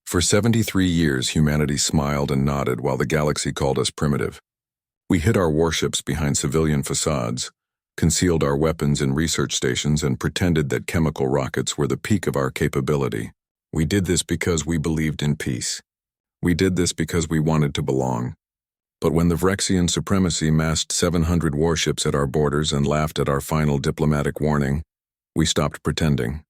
For 73 years, humanity smiled and nodded while the galaxy called us primitive. We hid our warships behind civilian facades, concealed our weapons in research stations, and pretended that chemical rockets were the peak of our capability. We did this because we believed in peace. We did this because we wanted to belong. But when the Vrexian supremacy massed 700 warships at our borders and laughed at our final diplomatic warning, we stopped pretending.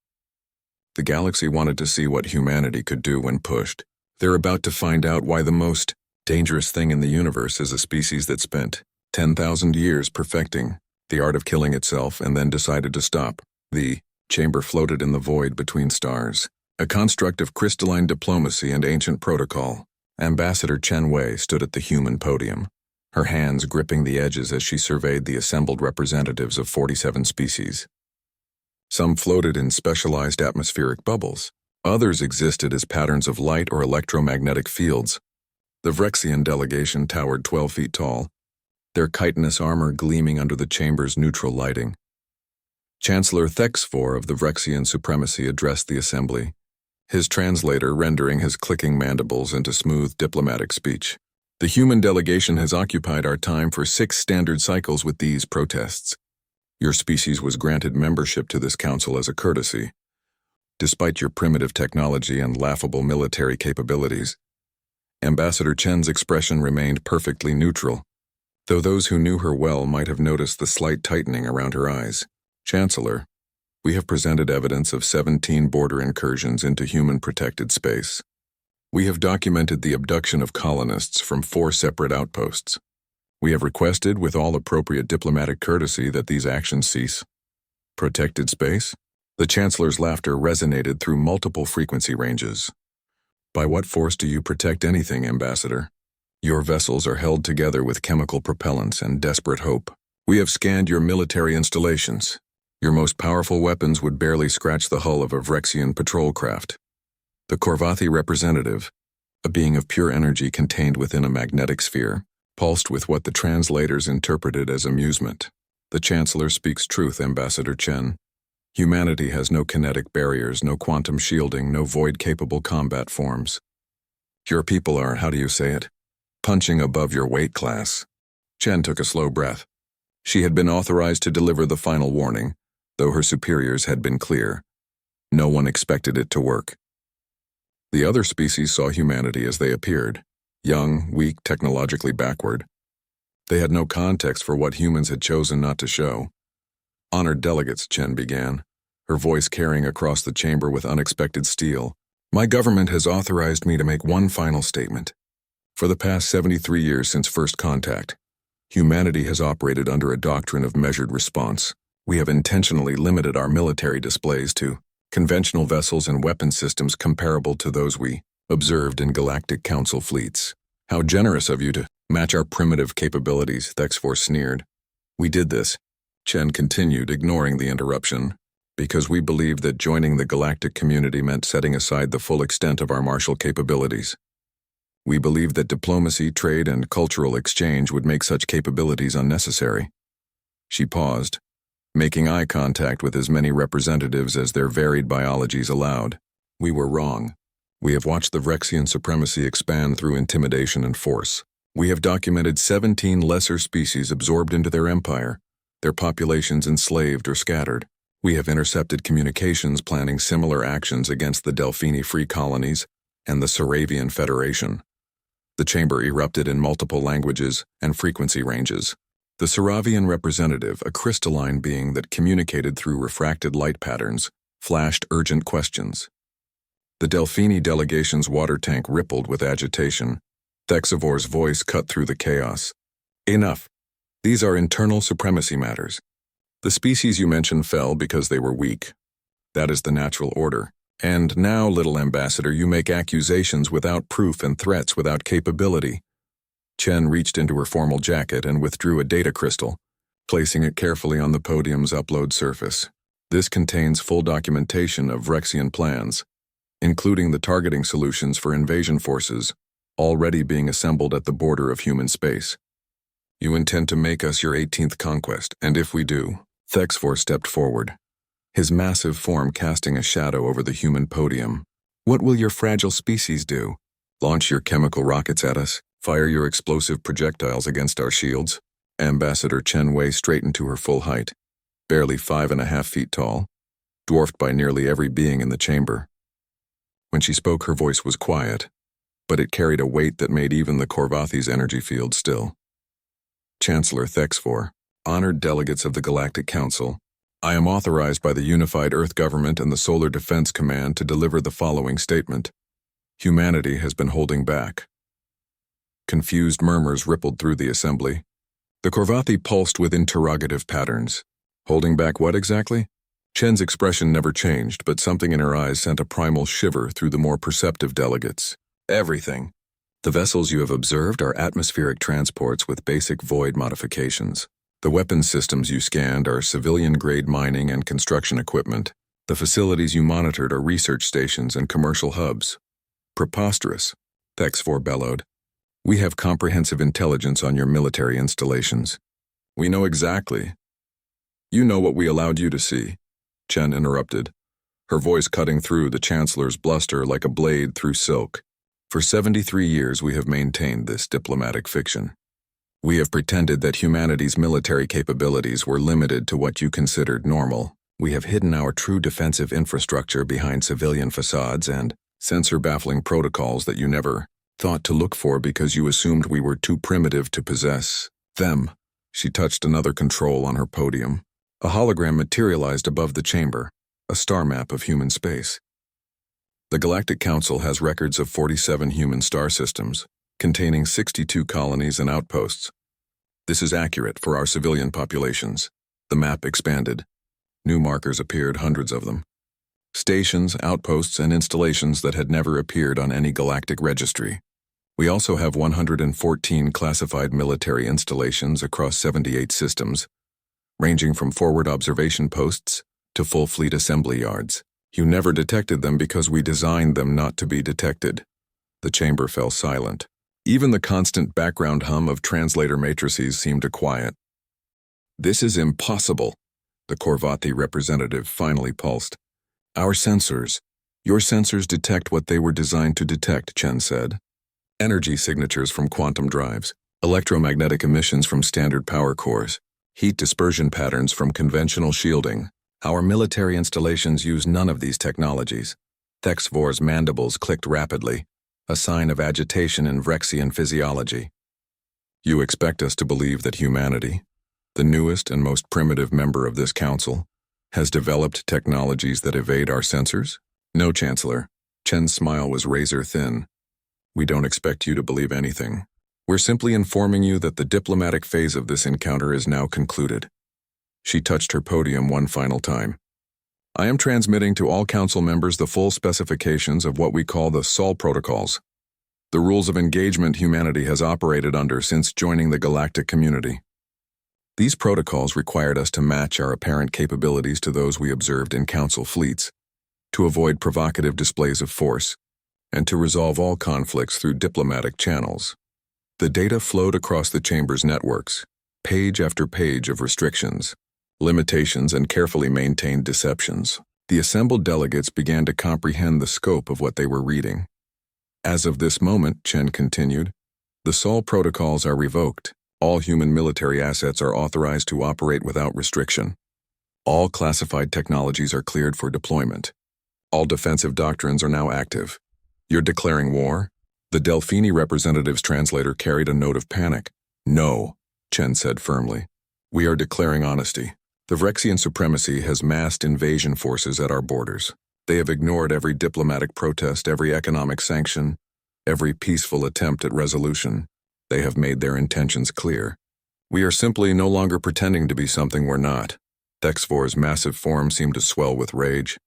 The galaxy wanted to see what humanity could do when pushed. They're about to find out why the most dangerous thing in the universe is a species that spent 10,000 years perfecting the art of killing itself and then decided to stop. The chamber floated in the void between stars, a construct of crystalline diplomacy and ancient protocol. Ambassador Chen Wei stood at the human podium, her hands gripping the edges as she surveyed the assembled representatives of 47 species. Some floated in specialized atmospheric bubbles. Others existed as patterns of light or electromagnetic fields. The Vrexian delegation towered 12 feet tall, their chitinous armor gleaming under the chamber's neutral lighting. Chancellor Thexfor of the Vrexian supremacy addressed the assembly, his translator rendering his clicking mandibles into smooth diplomatic speech. The human delegation has occupied our time for 6 standard cycles with these protests. Your species was granted membership to this council as a courtesy. Despite your primitive technology and laughable military capabilities, Ambassador Chen's expression remained perfectly neutral, though those who knew her well might have noticed the slight tightening around her eyes. Chancellor, we have presented evidence of 17 border incursions into human-protected space. We have documented the abduction of colonists from 4 separate outposts. We have requested, with all appropriate diplomatic courtesy, that these actions cease. Protected space? The Chancellor's laughter resonated through multiple frequency ranges. By what force do you protect anything, Ambassador? Your vessels are held together with chemical propellants and desperate hope. We have scanned your military installations. Your most powerful weapons would barely scratch the hull of a Vrexian patrol craft. The Korvathi representative, a being of pure energy contained within a magnetic sphere, pulsed with what the translators interpreted as amusement. The Chancellor speaks truth, Ambassador Chen. Humanity has no kinetic barriers, no quantum shielding, no void-capable combat forms. Your people are, how do you say it, punching above your weight class. Chen took a slow breath. She had been authorized to deliver the final warning, though her superiors had been clear. No one expected it to work. The other species saw humanity as they appeared. Young, weak, technologically backward. They had no context for what humans had chosen not to show. Honored delegates, Chen began, her voice carrying across the chamber with unexpected steel. My government has authorized me to make one final statement. For the past 73 years since first contact, humanity has operated under a doctrine of measured response. We have intentionally limited our military displays to conventional vessels and weapon systems comparable to those we observed in Galactic Council fleets. How generous of you to match our primitive capabilities, Thexfor sneered. We did this, Chen continued, ignoring the interruption, because we believed that joining the galactic community meant setting aside the full extent of our martial capabilities. We believed that diplomacy, trade, and cultural exchange would make such capabilities unnecessary. She paused, making eye contact with as many representatives as their varied biologies allowed. We were wrong. We have watched the Vrexian supremacy expand through intimidation and force. We have documented 17 lesser species absorbed into their empire, their populations enslaved or scattered. We have intercepted communications planning similar actions against the Delphini Free Colonies and the Saravian Federation. The chamber erupted in multiple languages and frequency ranges. The Saravian representative, a crystalline being that communicated through refracted light patterns, flashed urgent questions. The Delphini delegation's water tank rippled with agitation. Thexvor's voice cut through the chaos. Enough. These are internal supremacy matters. The species you mentioned fell because they were weak. That is the natural order. And now, little ambassador, you make accusations without proof and threats without capability. Chen reached into her formal jacket and withdrew a data crystal, placing it carefully on the podium's upload surface. This contains full documentation of Vrexian plans, including the targeting solutions for invasion forces, already being assembled at the border of human space. You intend to make us your 18th conquest, and if we do, Thexfor stepped forward, his massive form casting a shadow over the human podium. What will your fragile species do? Launch your chemical rockets at us? Fire your explosive projectiles against our shields? Ambassador Chen Wei straightened to her full height, barely 5.5 feet tall, dwarfed by nearly every being in the chamber. When she spoke, her voice was quiet, but it carried a weight that made even the Korvathi's energy field still. Chancellor Thexfor, honored delegates of the Galactic Council, I am authorized by the Unified Earth Government and the Solar Defense Command to deliver the following statement. Humanity has been holding back. Confused murmurs rippled through the assembly. The Korvathi pulsed with interrogative patterns. Holding back what exactly? Chen's expression never changed, but something in her eyes sent a primal shiver through the more perceptive delegates. Everything. The vessels you have observed are atmospheric transports with basic void modifications. The weapons systems you scanned are civilian-grade mining and construction equipment. The facilities you monitored are research stations and commercial hubs. Preposterous, Thexfor bellowed. We have comprehensive intelligence on your military installations. We know exactly. You know what we allowed you to see, Chen interrupted, her voice cutting through the Chancellor's bluster like a blade through silk. For 73 years we have maintained this diplomatic fiction. We have pretended that humanity's military capabilities were limited to what you considered normal. We have hidden our true defensive infrastructure behind civilian facades and sensor-baffling protocols that you never thought to look for because you assumed we were too primitive to possess them. She touched another control on her podium. A hologram materialized above the chamber, a star map of human space. The Galactic Council has records of 47 human star systems, containing 62 colonies and outposts. This is accurate for our civilian populations. The map expanded. New markers appeared, hundreds of them. Stations, outposts, and installations that had never appeared on any galactic registry. We also have 114 classified military installations across 78 systems, ranging from forward observation posts to full fleet assembly yards. You never detected them because we designed them not to be detected. The chamber fell silent. Even the constant background hum of translator matrices seemed to quiet. This is impossible, the Korvathi representative finally pulsed. Your sensors detect what they were designed to detect, Chen said. Energy signatures from quantum drives, electromagnetic emissions from standard power cores, heat dispersion patterns from conventional shielding. Our military installations use none of these technologies. Thexvor's mandibles clicked rapidly, a sign of agitation in Vrexian physiology. You expect us to believe that humanity, the newest and most primitive member of this council, has developed technologies that evade our sensors? No, Chancellor. Chen's smile was razor thin. We don't expect you to believe anything. We're simply informing you that the diplomatic phase of this encounter is now concluded. She touched her podium one final time. I am transmitting to all council members the full specifications of what we call the Sol protocols, the rules of engagement humanity has operated under since joining the galactic community. These protocols required us to match our apparent capabilities to those we observed in council fleets, to avoid provocative displays of force, and to resolve all conflicts through diplomatic channels. The data flowed across the chamber's networks, page after page of restrictions, limitations, and carefully maintained deceptions. The assembled delegates began to comprehend the scope of what they were reading. As of this moment, Chen continued, the Sol protocols are revoked. All human military assets are authorized to operate without restriction. All classified technologies are cleared for deployment. All defensive doctrines are now active. You're declaring war? The Delphini representative's translator carried a note of panic. No, Chen said firmly. We are declaring honesty. The Vrexian supremacy has massed invasion forces at our borders. They have ignored every diplomatic protest, every economic sanction, every peaceful attempt at resolution. They have made their intentions clear. We are simply no longer pretending to be something we're not. Thexvor's massive form seemed to swell with rage.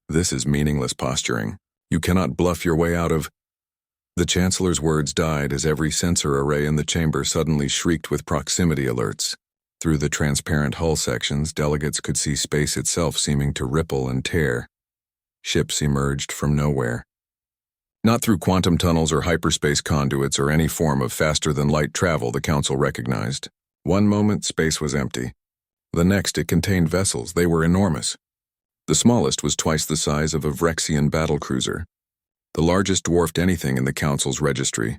This is meaningless posturing. You cannot bluff your way out of... The Chancellor's words died as every sensor array in the chamber suddenly shrieked with proximity alerts. Through the transparent hull sections, delegates could see space itself seeming to ripple and tear. Ships emerged from nowhere. Not through quantum tunnels or hyperspace conduits or any form of faster-than-light travel, the Council recognized. One moment, space was empty. The next, it contained vessels. They were enormous. The smallest was twice the size of a Vrexian battlecruiser. The largest dwarfed anything in the Council's registry,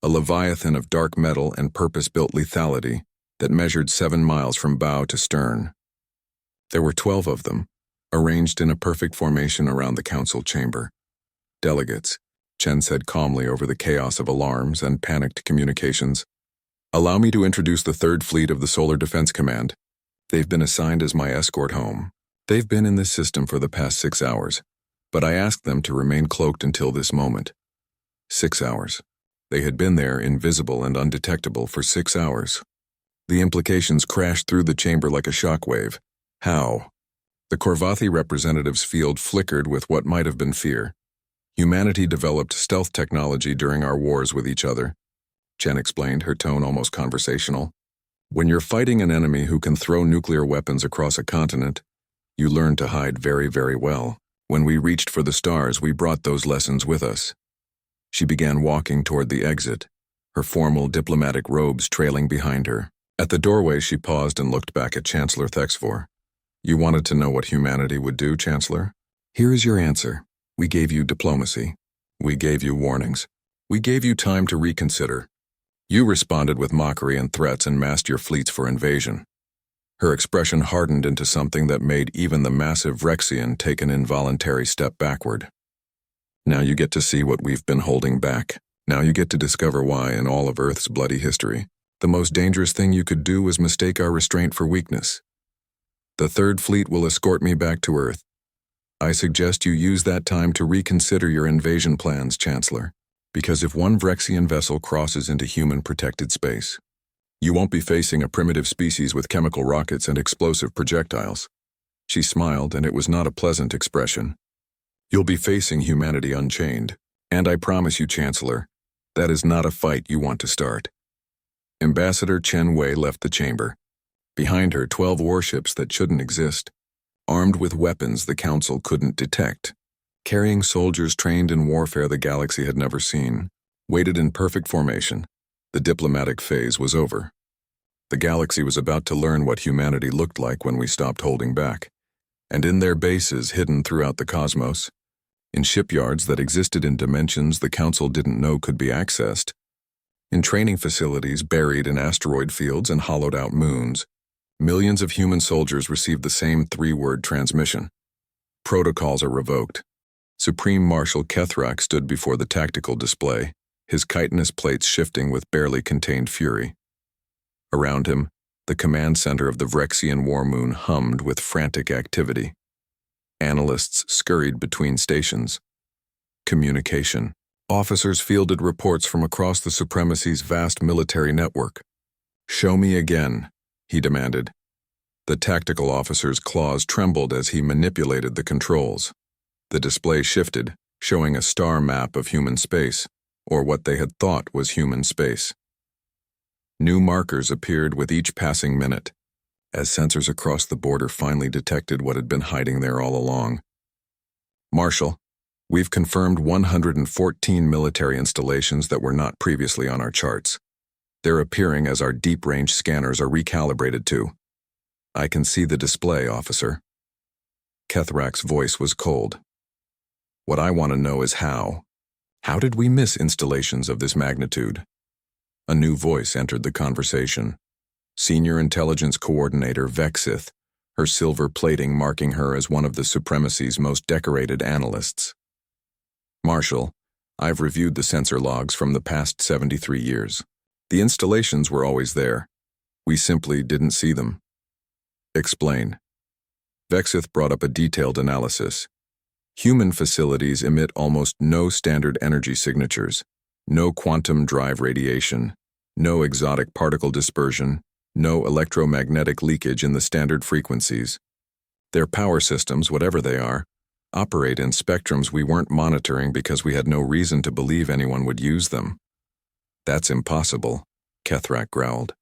a leviathan of dark metal and purpose-built lethality that measured 7 miles from bow to stern. There were 12 of them, arranged in a perfect formation around the Council chamber. Delegates, Chen said calmly over the chaos of alarms and panicked communications. Allow me to introduce the 3rd Fleet of the Solar Defense Command. They've been assigned as my escort home. They've been in this system for the past 6 hours, but I asked them to remain cloaked until this moment. 6 hours. They had been there, invisible and undetectable, for 6 hours. The implications crashed through the chamber like a shockwave. How? The Korvathi representative's field flickered with what might have been fear. Humanity developed stealth technology during our wars with each other. Chen explained, her tone almost conversational. When you're fighting an enemy who can throw nuclear weapons across a continent, you learn to hide very, very well. When we reached for the stars, we brought those lessons with us. She began walking toward the exit, her formal diplomatic robes trailing behind her. At the doorway, she paused and looked back at Chancellor Thexvor. You wanted to know what humanity would do, Chancellor? Here is your answer. We gave you diplomacy. We gave you warnings. We gave you time to reconsider. You responded with mockery and threats and massed your fleets for invasion. Her expression hardened into something that made even the massive Rexian take an involuntary step backward. Now you get to see what we've been holding back. Now you get to discover why, in all of Earth's bloody history, the most dangerous thing you could do was mistake our restraint for weakness. The 3rd Fleet will escort me back to Earth. I suggest you use that time to reconsider your invasion plans, Chancellor, because if one Vrexian vessel crosses into human-protected space, you won't be facing a primitive species with chemical rockets and explosive projectiles. She smiled, and it was not a pleasant expression. You'll be facing humanity unchained, and I promise you, Chancellor, that is not a fight you want to start. Ambassador Chen Wei left the chamber. Behind her, 12 warships that shouldn't exist, armed with weapons the Council couldn't detect, carrying soldiers trained in warfare the galaxy had never seen, waited in perfect formation. The diplomatic phase was over. The galaxy was about to learn what humanity looked like when we stopped holding back. And in their bases hidden throughout the cosmos, in shipyards that existed in dimensions the Council didn't know could be accessed, in training facilities buried in asteroid fields and hollowed-out moons, millions of human soldiers received the same 3-word transmission. Protocols are revoked. Supreme Marshal Kethrak stood before the tactical display, his chitinous plates shifting with barely contained fury. Around him, the command center of the Vrexian war moon hummed with frantic activity. Analysts scurried between stations. Communication. Officers fielded reports from across the Supremacy's vast military network. Show me again, he demanded. The tactical officer's claws trembled as he manipulated the controls. The display shifted, showing a star map of human space, or what they had thought was human space. New markers appeared with each passing minute, as sensors across the border finally detected what had been hiding there all along. Marshal, we've confirmed 114 military installations that were not previously on our charts. They're appearing as our deep-range scanners are recalibrated to. I can see the display, officer. Kethrak's voice was cold. What I want to know is how. How did we miss installations of this magnitude? A new voice entered the conversation. Senior Intelligence Coordinator Vexith, her silver plating marking her as one of the Supremacy's most decorated analysts. Marshal, I've reviewed the sensor logs from the past 73 years. The installations were always there. We simply didn't see them. Explain. Vexith brought up a detailed analysis. Human facilities emit almost no standard energy signatures, no quantum drive radiation, no exotic particle dispersion, no electromagnetic leakage in the standard frequencies. Their power systems, whatever they are, operate in spectrums we weren't monitoring because we had no reason to believe anyone would use them. That's impossible, Kethrak growled.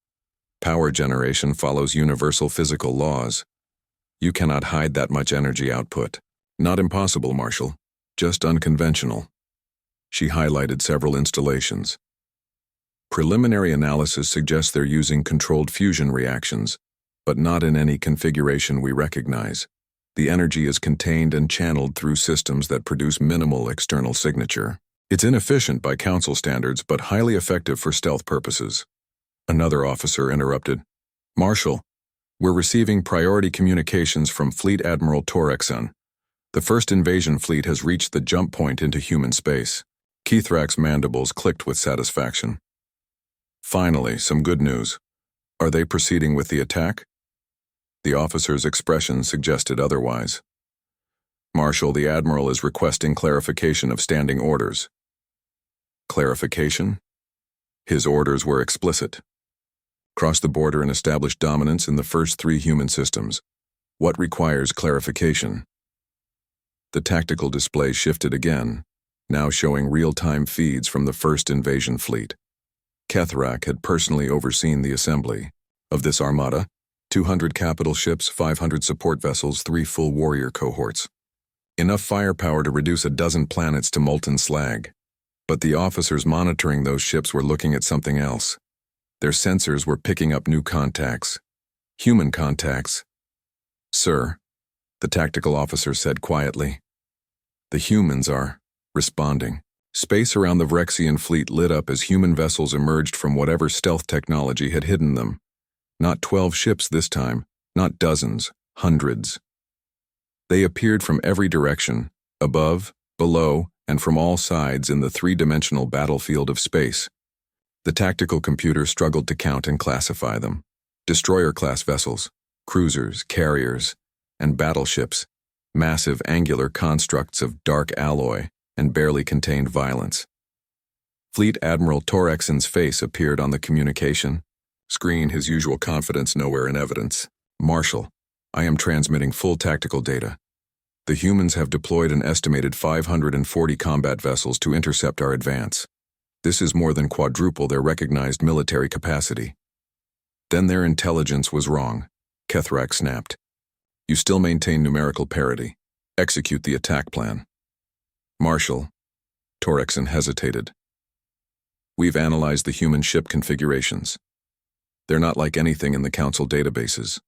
Power generation follows universal physical laws. You cannot hide that much energy output. Not impossible, Marshal, just unconventional. She highlighted several installations. Preliminary analysis suggests they're using controlled fusion reactions, but not in any configuration we recognize. The energy is contained and channeled through systems that produce minimal external signature. It's inefficient by council standards, but highly effective for stealth purposes. Another officer interrupted. Marshal, we're receiving priority communications from Fleet Admiral Torexon. The first invasion fleet has reached the jump point into human space. Keithrak's mandibles clicked with satisfaction. Finally, some good news. Are they proceeding with the attack? The officer's expression suggested otherwise. Marshal, the Admiral is requesting clarification of standing orders. Clarification? His orders were explicit. Cross the border and establish dominance in the first 3 human systems. What requires clarification? The tactical display shifted again, now showing real-time feeds from the first invasion fleet. Keithrak had personally overseen the assembly of this armada, 200 capital ships, 500 support vessels, 3 full warrior cohorts. Enough firepower to reduce a dozen planets to molten slag. But the officers monitoring those ships were looking at something else. Their sensors were picking up new contacts. Human contacts. Sir, the tactical officer said quietly. The humans are responding. Space around the Vrexian fleet lit up as human vessels emerged from whatever stealth technology had hidden them. Not 12 ships this time, not dozens, hundreds. They appeared from every direction, above, below, and from all sides in the 3-dimensional battlefield of space. The tactical computer struggled to count and classify them. Destroyer-class vessels, cruisers, carriers, and battleships, massive angular constructs of dark alloy and barely contained violence. Fleet Admiral Torexon's face appeared on the communication screen, his usual confidence nowhere in evidence. Marshal, I am transmitting full tactical data. The humans have deployed an estimated 540 combat vessels to intercept our advance. This is more than quadruple their recognized military capacity. Then their intelligence was wrong, Keithrak snapped. You still maintain numerical parity. Execute the attack plan. Marshal, Torexon hesitated. We've analyzed the human ship configurations. They're not like anything in the Council databases.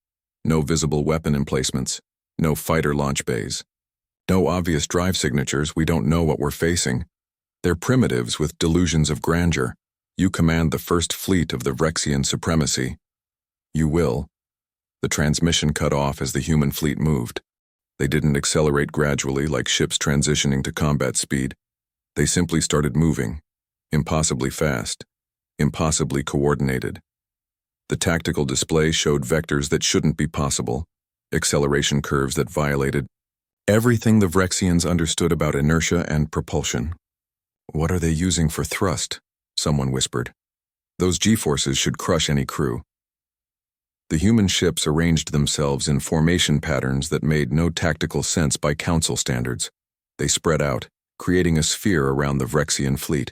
No visible weapon emplacements, no fighter launch bays. No obvious drive signatures, we don't know what we're facing. They're primitives with delusions of grandeur. You command the first fleet of the Vrexian supremacy. You will. The transmission cut off as the human fleet moved. They didn't accelerate gradually like ships transitioning to combat speed. They simply started moving. Impossibly fast. Impossibly coordinated. The tactical display showed vectors that shouldn't be possible. Acceleration curves that violated everything the Vrexians understood about inertia and propulsion. What are they using for thrust? Someone whispered. Those G-forces should crush any crew. The human ships arranged themselves in formation patterns that made no tactical sense by Council standards. They spread out, creating a sphere around the Vrexian fleet.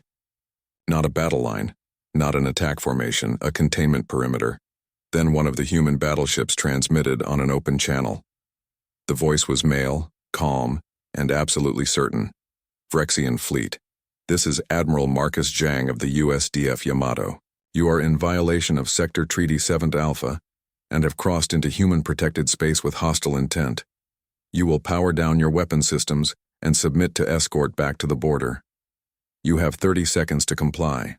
Not a battle line, not an attack formation, a containment perimeter. Then one of the human battleships transmitted on an open channel. The voice was male, calm, and absolutely certain. Vrexian fleet. This is Admiral Marcus Jang of the USDF Yamato. You are in violation of Sector Treaty 7th Alpha and have crossed into human-protected space with hostile intent. You will power down your weapon systems and submit to escort back to the border. You have 30 seconds to comply.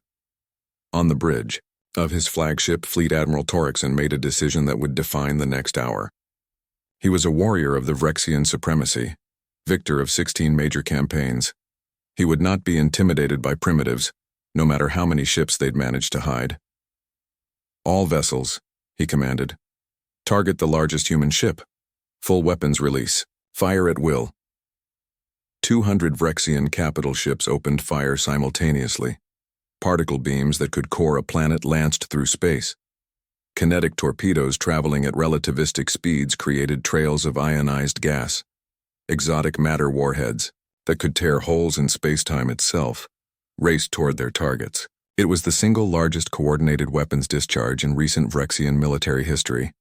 On the bridge of his flagship, Fleet Admiral Torexon made a decision that would define the next hour. He was a warrior of the Vrexian supremacy, victor of 16 major campaigns. He would not be intimidated by primitives, no matter how many ships they'd managed to hide. All vessels, he commanded. Target the largest human ship. Full weapons release. Fire at will. 200 Vrexian capital ships opened fire simultaneously. Particle beams that could core a planet lanced through space. Kinetic torpedoes traveling at relativistic speeds created trails of ionized gas. Exotic matter warheads that could tear holes in space-time itself raced toward their targets. It was the single largest coordinated weapons discharge in recent Vrexian military history.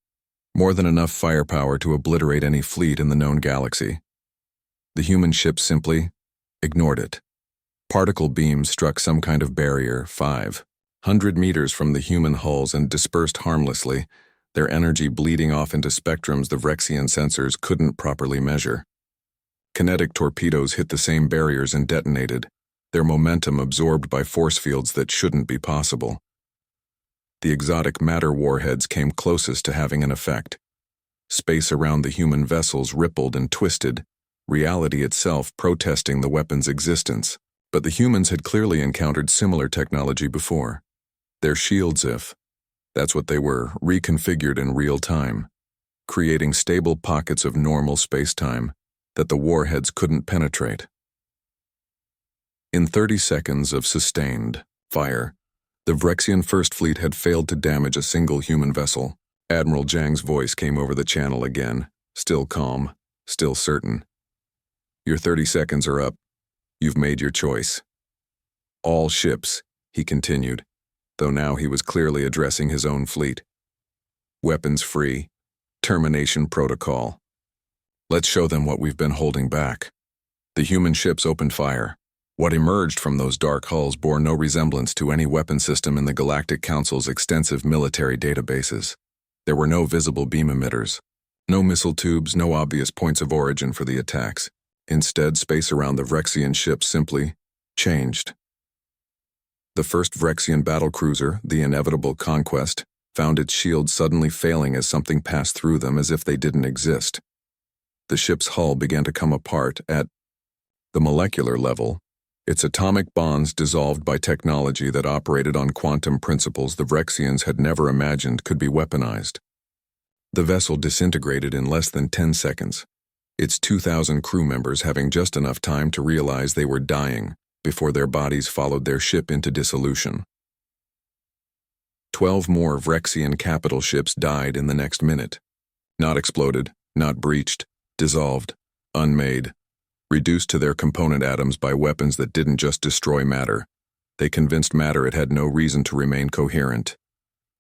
More than enough firepower to obliterate any fleet in the known galaxy. The human ship simply ignored it. Particle beams struck some kind of barrier 500 meters from the human hulls and dispersed harmlessly, their energy bleeding off into spectrums the Vrexian sensors couldn't properly measure. Kinetic torpedoes hit the same barriers and detonated, their momentum absorbed by force fields that shouldn't be possible. The exotic matter warheads came closest to having an effect. Space around the human vessels rippled and twisted, reality itself protesting the weapon's existence. But the humans had clearly encountered similar technology before. Their shields, if that's what they were, reconfigured in real time, creating stable pockets of normal space-time that the warheads couldn't penetrate. In 30 seconds of sustained fire, the Vrexian First Fleet had failed to damage a single human vessel. Admiral Zhang's voice came over the channel again, still calm, still certain. Your 30 seconds are up. You've made your choice. All ships, he continued, though now he was clearly addressing his own fleet. Weapons free. Termination protocol. Let's show them what we've been holding back. The human ships opened fire. What emerged from those dark hulls bore no resemblance to any weapon system in the Galactic Council's extensive military databases. There were no visible beam emitters, no missile tubes, no obvious points of origin for the attacks. Instead, space around the Vrexian ships simply changed. The first Vrexian battlecruiser, the inevitable Conquest, found its shields suddenly failing as something passed through them as if they didn't exist. The ship's hull began to come apart at the molecular level, its atomic bonds dissolved by technology that operated on quantum principles the Vrexians had never imagined could be weaponized. The vessel disintegrated in less than 10 seconds, its 2,000 crew members having just enough time to realize they were dying before their bodies followed their ship into dissolution. 12 more Vrexian capital ships died in the next minute. Not exploded, not breached, dissolved, unmade, reduced to their component atoms by weapons that didn't just destroy matter. They convinced matter it had no reason to remain coherent.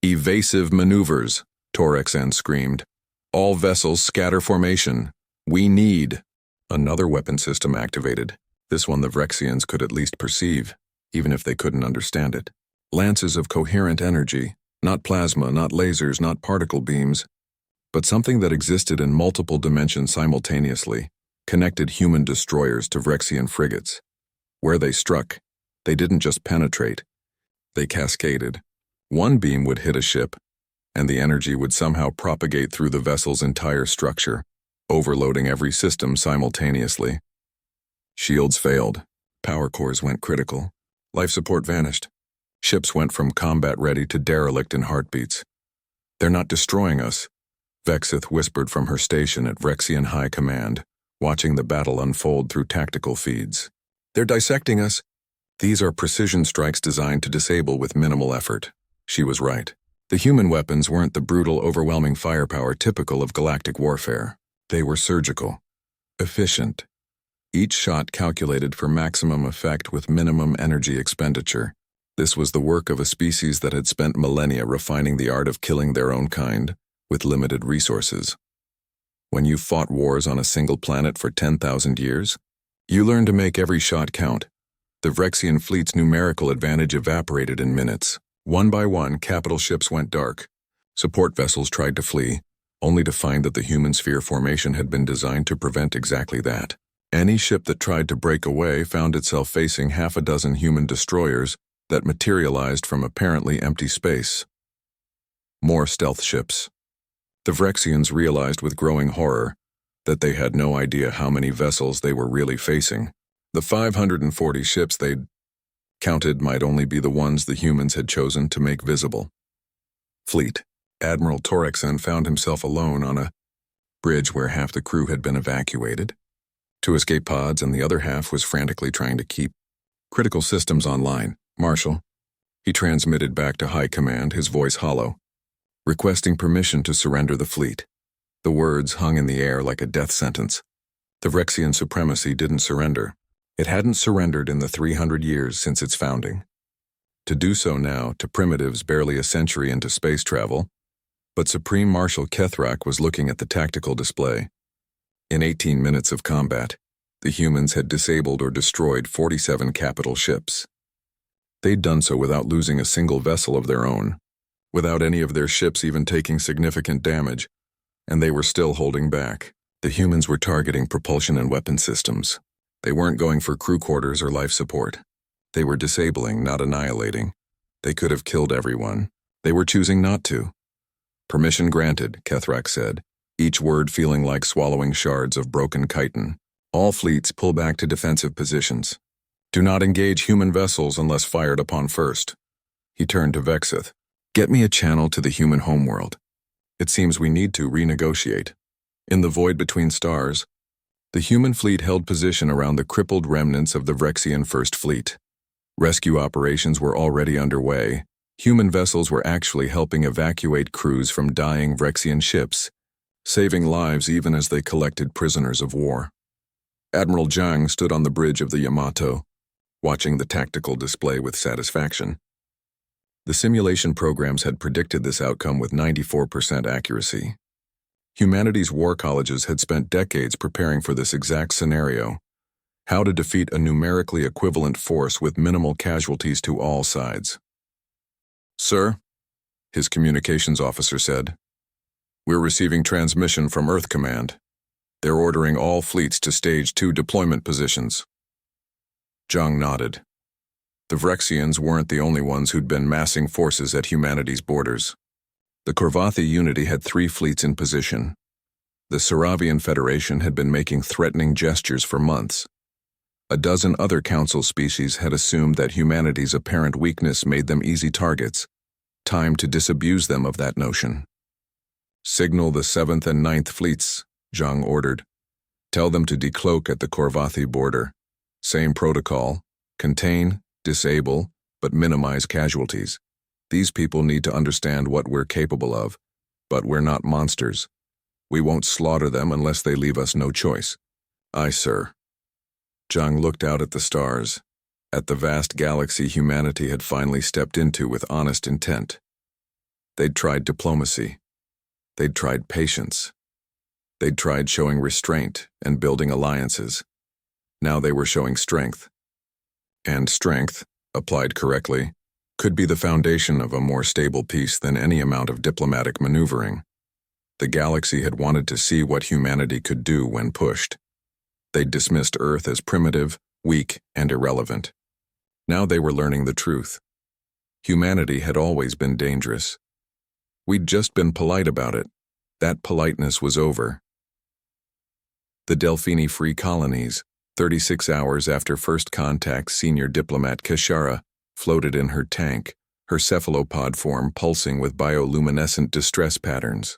Evasive maneuvers, Torexan screamed. All vessels scatter formation. We need. Another weapon system activated. This one the Vrexians could at least perceive, even if they couldn't understand it. Lances of coherent energy, not plasma, not lasers, not particle beams, but something that existed in multiple dimensions simultaneously, connected human destroyers to Vrexian frigates. Where they struck, they didn't just penetrate, they cascaded. One beam would hit a ship, and the energy would somehow propagate through the vessel's entire structure, overloading every system simultaneously. Shields failed, power cores went critical, life support vanished. Ships went from combat-ready to derelict in heartbeats. They're not destroying us, Vexith whispered from her station at Vrexian High Command, watching the battle unfold through tactical feeds. They're dissecting us. These are precision strikes designed to disable with minimal effort. She was right. The human weapons weren't the brutal, overwhelming firepower typical of galactic warfare. They were surgical, efficient. Each shot calculated for maximum effect with minimum energy expenditure. This was the work of a species that had spent millennia refining the art of killing their own kind with limited resources. When you fought wars on a single planet for 10,000 years, you learned to make every shot count. The Vrexian fleet's numerical advantage evaporated in minutes. One by one, capital ships went dark. Support vessels tried to flee, only to find that the human sphere formation had been designed to prevent exactly that. Any ship that tried to break away found itself facing half a dozen human destroyers that materialized from apparently empty space. More stealth ships. The Vrexians realized with growing horror that they had no idea how many vessels they were really facing. The 540 ships they'd counted might only be the ones the humans had chosen to make visible. Fleet. Admiral Torexan found himself alone on a bridge where half the crew had been evacuated. 2 escape pods and the other half was frantically trying to keep critical systems online. Marshal. He transmitted back to High Command, his voice hollow, requesting permission to surrender the fleet. The words hung in the air like a death sentence. The Vrexian supremacy didn't surrender. It hadn't surrendered in the 300 years since its founding. To do so now, to primitives barely a century into space travel, but Supreme Marshal Kethrak was looking at the tactical display. In 18 minutes of combat, the humans had disabled or destroyed 47 capital ships. They'd done so without losing a single vessel of their own. without any of their ships even taking significant damage, and they were still holding back. The humans were targeting propulsion and weapon systems. They weren't going for crew quarters or life support. They were disabling, not annihilating. They could have killed everyone. They were choosing not to. Permission granted, Kethrak said, each word feeling like swallowing shards of broken chitin. All fleets pull back to defensive positions. Do not engage human vessels unless fired upon first. He turned to Vexith. Get me a channel to the human homeworld. It seems we need to renegotiate. In the void between stars, the human fleet held position around the crippled remnants of the Vrexian First Fleet. Rescue operations were already underway. Human vessels were actually helping evacuate crews from dying Vrexian ships, saving lives even as they collected prisoners of war. Admiral Zhang stood on the bridge of the Yamato, watching the tactical display with satisfaction. The simulation programs had predicted this outcome with 94% accuracy. Humanity's war colleges had spent decades preparing for this exact scenario: how to defeat a numerically equivalent force with minimal casualties to all sides. Sir, his communications officer said, we're receiving transmission from Earth Command. They're ordering all fleets to Stage 2 deployment positions. Zhang nodded. The Vrexians weren't the only ones who'd been massing forces at humanity's borders. The Korvathi Unity had 3 fleets in position. The Saravian Federation had been making threatening gestures for months. A dozen other council species had assumed that humanity's apparent weakness made them easy targets. Time to disabuse them of that notion. Signal the 7th and 9th fleets, Zhang ordered. Tell them to decloak at the Korvathi border. Same protocol: contain, disable, but minimize casualties. These people need to understand what we're capable of, but we're not monsters. We won't slaughter them unless they leave us no choice. Aye, sir. Zhang looked out at the stars, at the vast galaxy humanity had finally stepped into with honest intent. They'd tried diplomacy. They'd tried patience. They'd tried showing restraint and building alliances. Now they were showing strength. And strength, applied correctly, could be the foundation of a more stable peace than any amount of diplomatic maneuvering. The galaxy had wanted to see what humanity could do when pushed. They'd dismissed Earth as primitive, weak, and irrelevant. Now they were learning the truth. Humanity had always been dangerous. We'd just been polite about it. That politeness was over. The Delphini Free Colonies, 36 hours after first contact, senior diplomat Kishara floated in her tank, her cephalopod form pulsing with bioluminescent distress patterns.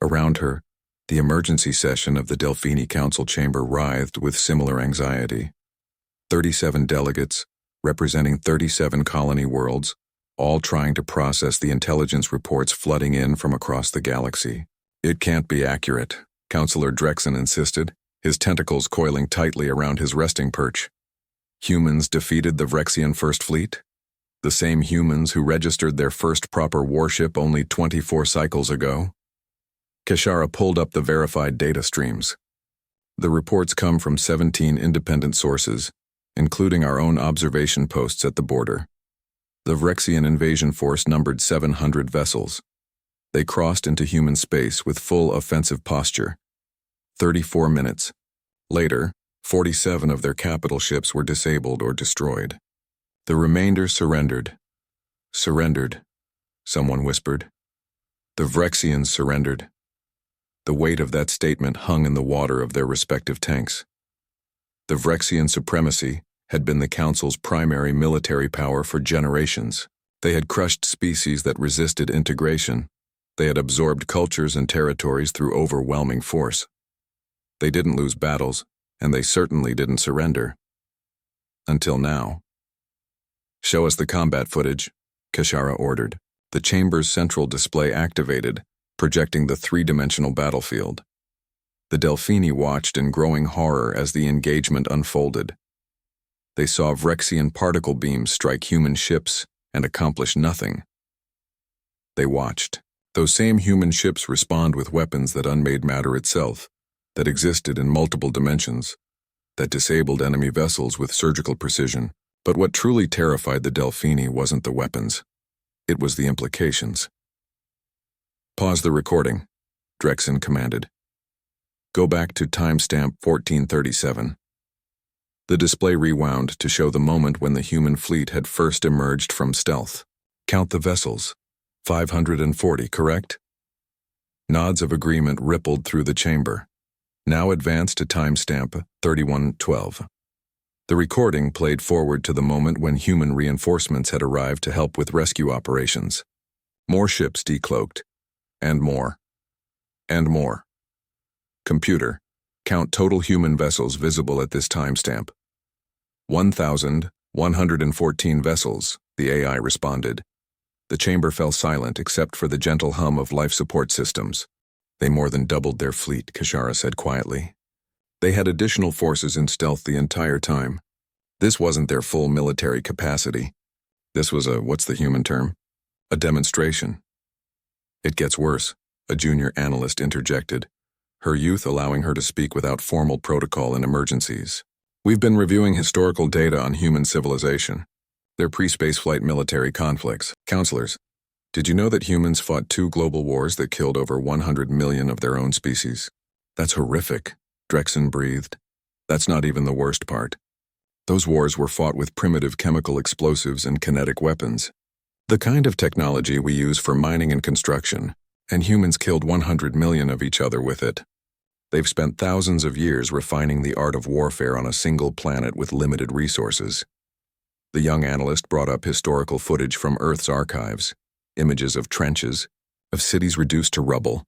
Around her, the emergency session of the Delphini Council chamber writhed with similar anxiety. 37 delegates, representing 37 colony worlds, all trying to process the intelligence reports flooding in from across the galaxy. It can't be accurate, Councillor Drexen insisted, his tentacles coiling tightly around his resting perch. Humans defeated the Vrexian First Fleet? The same humans who registered their first proper warship only 24 cycles ago? Kishara pulled up the verified data streams. The reports come from 17 independent sources, including our own observation posts at the border. The Vrexian invasion force numbered 700 vessels. They crossed into human space with full offensive posture. 34 minutes. Later, 47 of their capital ships were disabled or destroyed. The remainder surrendered. Surrendered, someone whispered. The Vrexians surrendered. The weight of that statement hung in the water of their respective tanks. The Vrexian supremacy had been the Council's primary military power for generations. They had crushed species that resisted integration. They had absorbed cultures and territories through overwhelming force. They didn't lose battles, and they certainly didn't surrender. Until now. Show us the combat footage, Kishara ordered. The chamber's central display activated, projecting the 3-dimensional battlefield. The Delphini watched in growing horror as the engagement unfolded. They saw Vrexian particle beams strike human ships and accomplish nothing. They watched. Those same human ships respond with weapons that unmade matter itself, that existed in multiple dimensions, that disabled enemy vessels with surgical precision. But what truly terrified the Delphini wasn't the weapons. It was the implications. Pause the recording, Drexen commanded. Go back to timestamp 1437. The display rewound to show the moment when the human fleet had first emerged from stealth. Count the vessels. 540, correct? Nods of agreement rippled through the chamber. Now advance to timestamp 3112. The recording played forward to the moment when human reinforcements had arrived to help with rescue operations. More ships decloaked. And more. And more. Computer, count total human vessels visible at this timestamp. 1,114 vessels, the AI responded. The chamber fell silent except for the gentle hum of life support systems. They more than doubled their fleet, Kishara said quietly. They had additional forces in stealth the entire time. This wasn't their full military capacity. This was what's the human term? A demonstration. It gets worse, a junior analyst interjected, her youth allowing her to speak without formal protocol in emergencies. We've been reviewing historical data on human civilization, their pre-spaceflight military conflicts. Counselors, did you know that humans fought 2 global wars that killed over 100 million of their own species? That's horrific, Drexen breathed. That's not even the worst part. Those wars were fought with primitive chemical explosives and kinetic weapons. The kind of technology we use for mining and construction, and humans killed 100 million of each other with it. They've spent thousands of years refining the art of warfare on a single planet with limited resources. The young analyst brought up historical footage from Earth's archives, images of trenches, of cities reduced to rubble,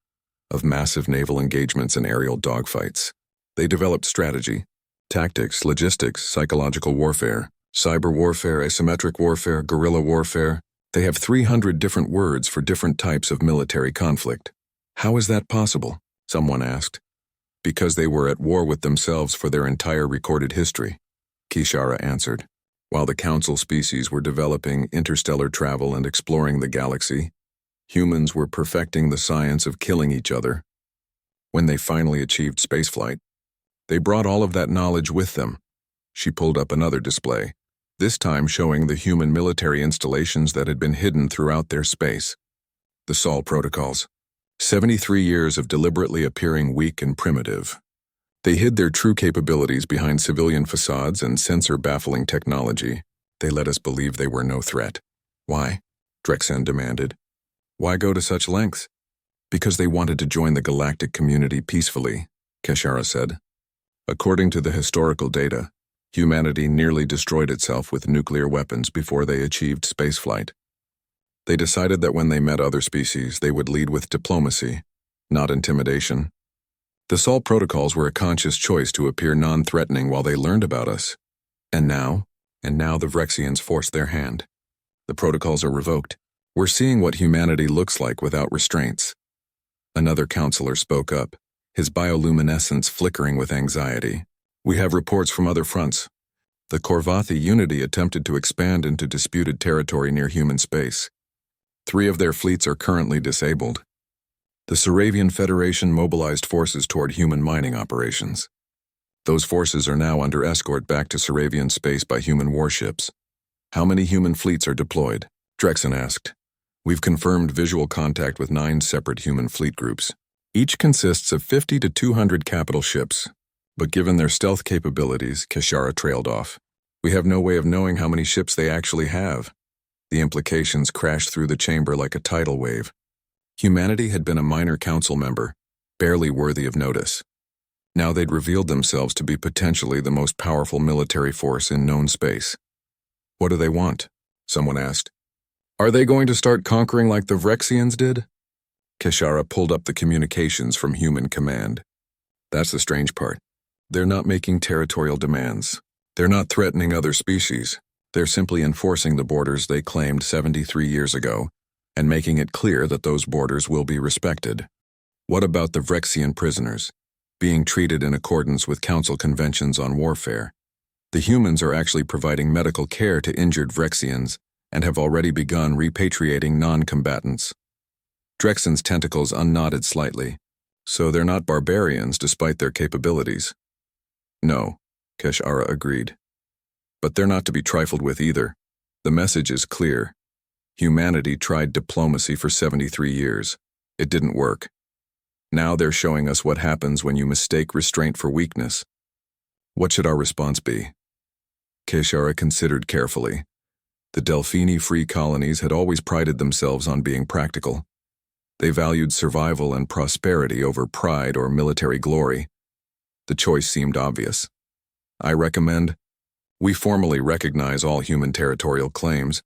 of massive naval engagements and aerial dogfights. They developed strategy, tactics, logistics, psychological warfare, cyber warfare, asymmetric warfare, guerrilla warfare. They have 300 different words for different types of military conflict. How is that possible? Someone asked. Because they were at war with themselves for their entire recorded history, Kishara answered. While the council species were developing interstellar travel and exploring the galaxy, humans were perfecting the science of killing each other. When they finally achieved spaceflight, they brought all of that knowledge with them. She pulled up another display, this time showing the human military installations that had been hidden throughout their space. The Sol protocols. 73 years of deliberately appearing weak and primitive. They hid their true capabilities behind civilian facades and sensor-baffling technology. They let us believe they were no threat. Why? Drexen demanded. Why go to such lengths? Because they wanted to join the galactic community peacefully, Kishara said. According to the historical data, humanity nearly destroyed itself with nuclear weapons before they achieved spaceflight. They decided that when they met other species, they would lead with diplomacy, not intimidation. The Sol protocols were a conscious choice to appear non-threatening while they learned about us. And now the Vrexians forced their hand. The protocols are revoked. We're seeing what humanity looks like without restraints. Another counselor spoke up, his bioluminescence flickering with anxiety. We have reports from other fronts. The Korvathi Unity attempted to expand into disputed territory near human space. 3 of their fleets are currently disabled. The Saravian Federation mobilized forces toward human mining operations. Those forces are now under escort back to Saravian space by human warships. How many human fleets are deployed? Drexen asked. We've confirmed visual contact with 9 separate human fleet groups. Each consists of 50 to 200 capital ships. But given their stealth capabilities, Kishara trailed off. We have no way of knowing how many ships they actually have. The implications crashed through the chamber like a tidal wave. Humanity had been a minor council member, barely worthy of notice. Now they'd revealed themselves to be potentially the most powerful military force in known space. What do they want? Someone asked. Are they going to start conquering like the Vrexians did? Kishara pulled up the communications from human command. That's the strange part. They're not making territorial demands. They're not threatening other species. They're simply enforcing the borders they claimed 73 years ago, and making it clear that those borders will be respected. What about the Vrexian prisoners, being treated in accordance with council conventions on warfare? The humans are actually providing medical care to injured Vrexians and have already begun repatriating non-combatants. Drexen's tentacles unknotted slightly, so they're not barbarians despite their capabilities. No, Kishara agreed. But they're not to be trifled with either. The message is clear. Humanity tried diplomacy for 73 years. It didn't work. Now they're showing us what happens when you mistake restraint for weakness. What should our response be? Keshara considered carefully. The Delphini free colonies had always prided themselves on being practical. They valued survival and prosperity over pride or military glory. The choice seemed obvious. I recommend we formally recognize all human territorial claims,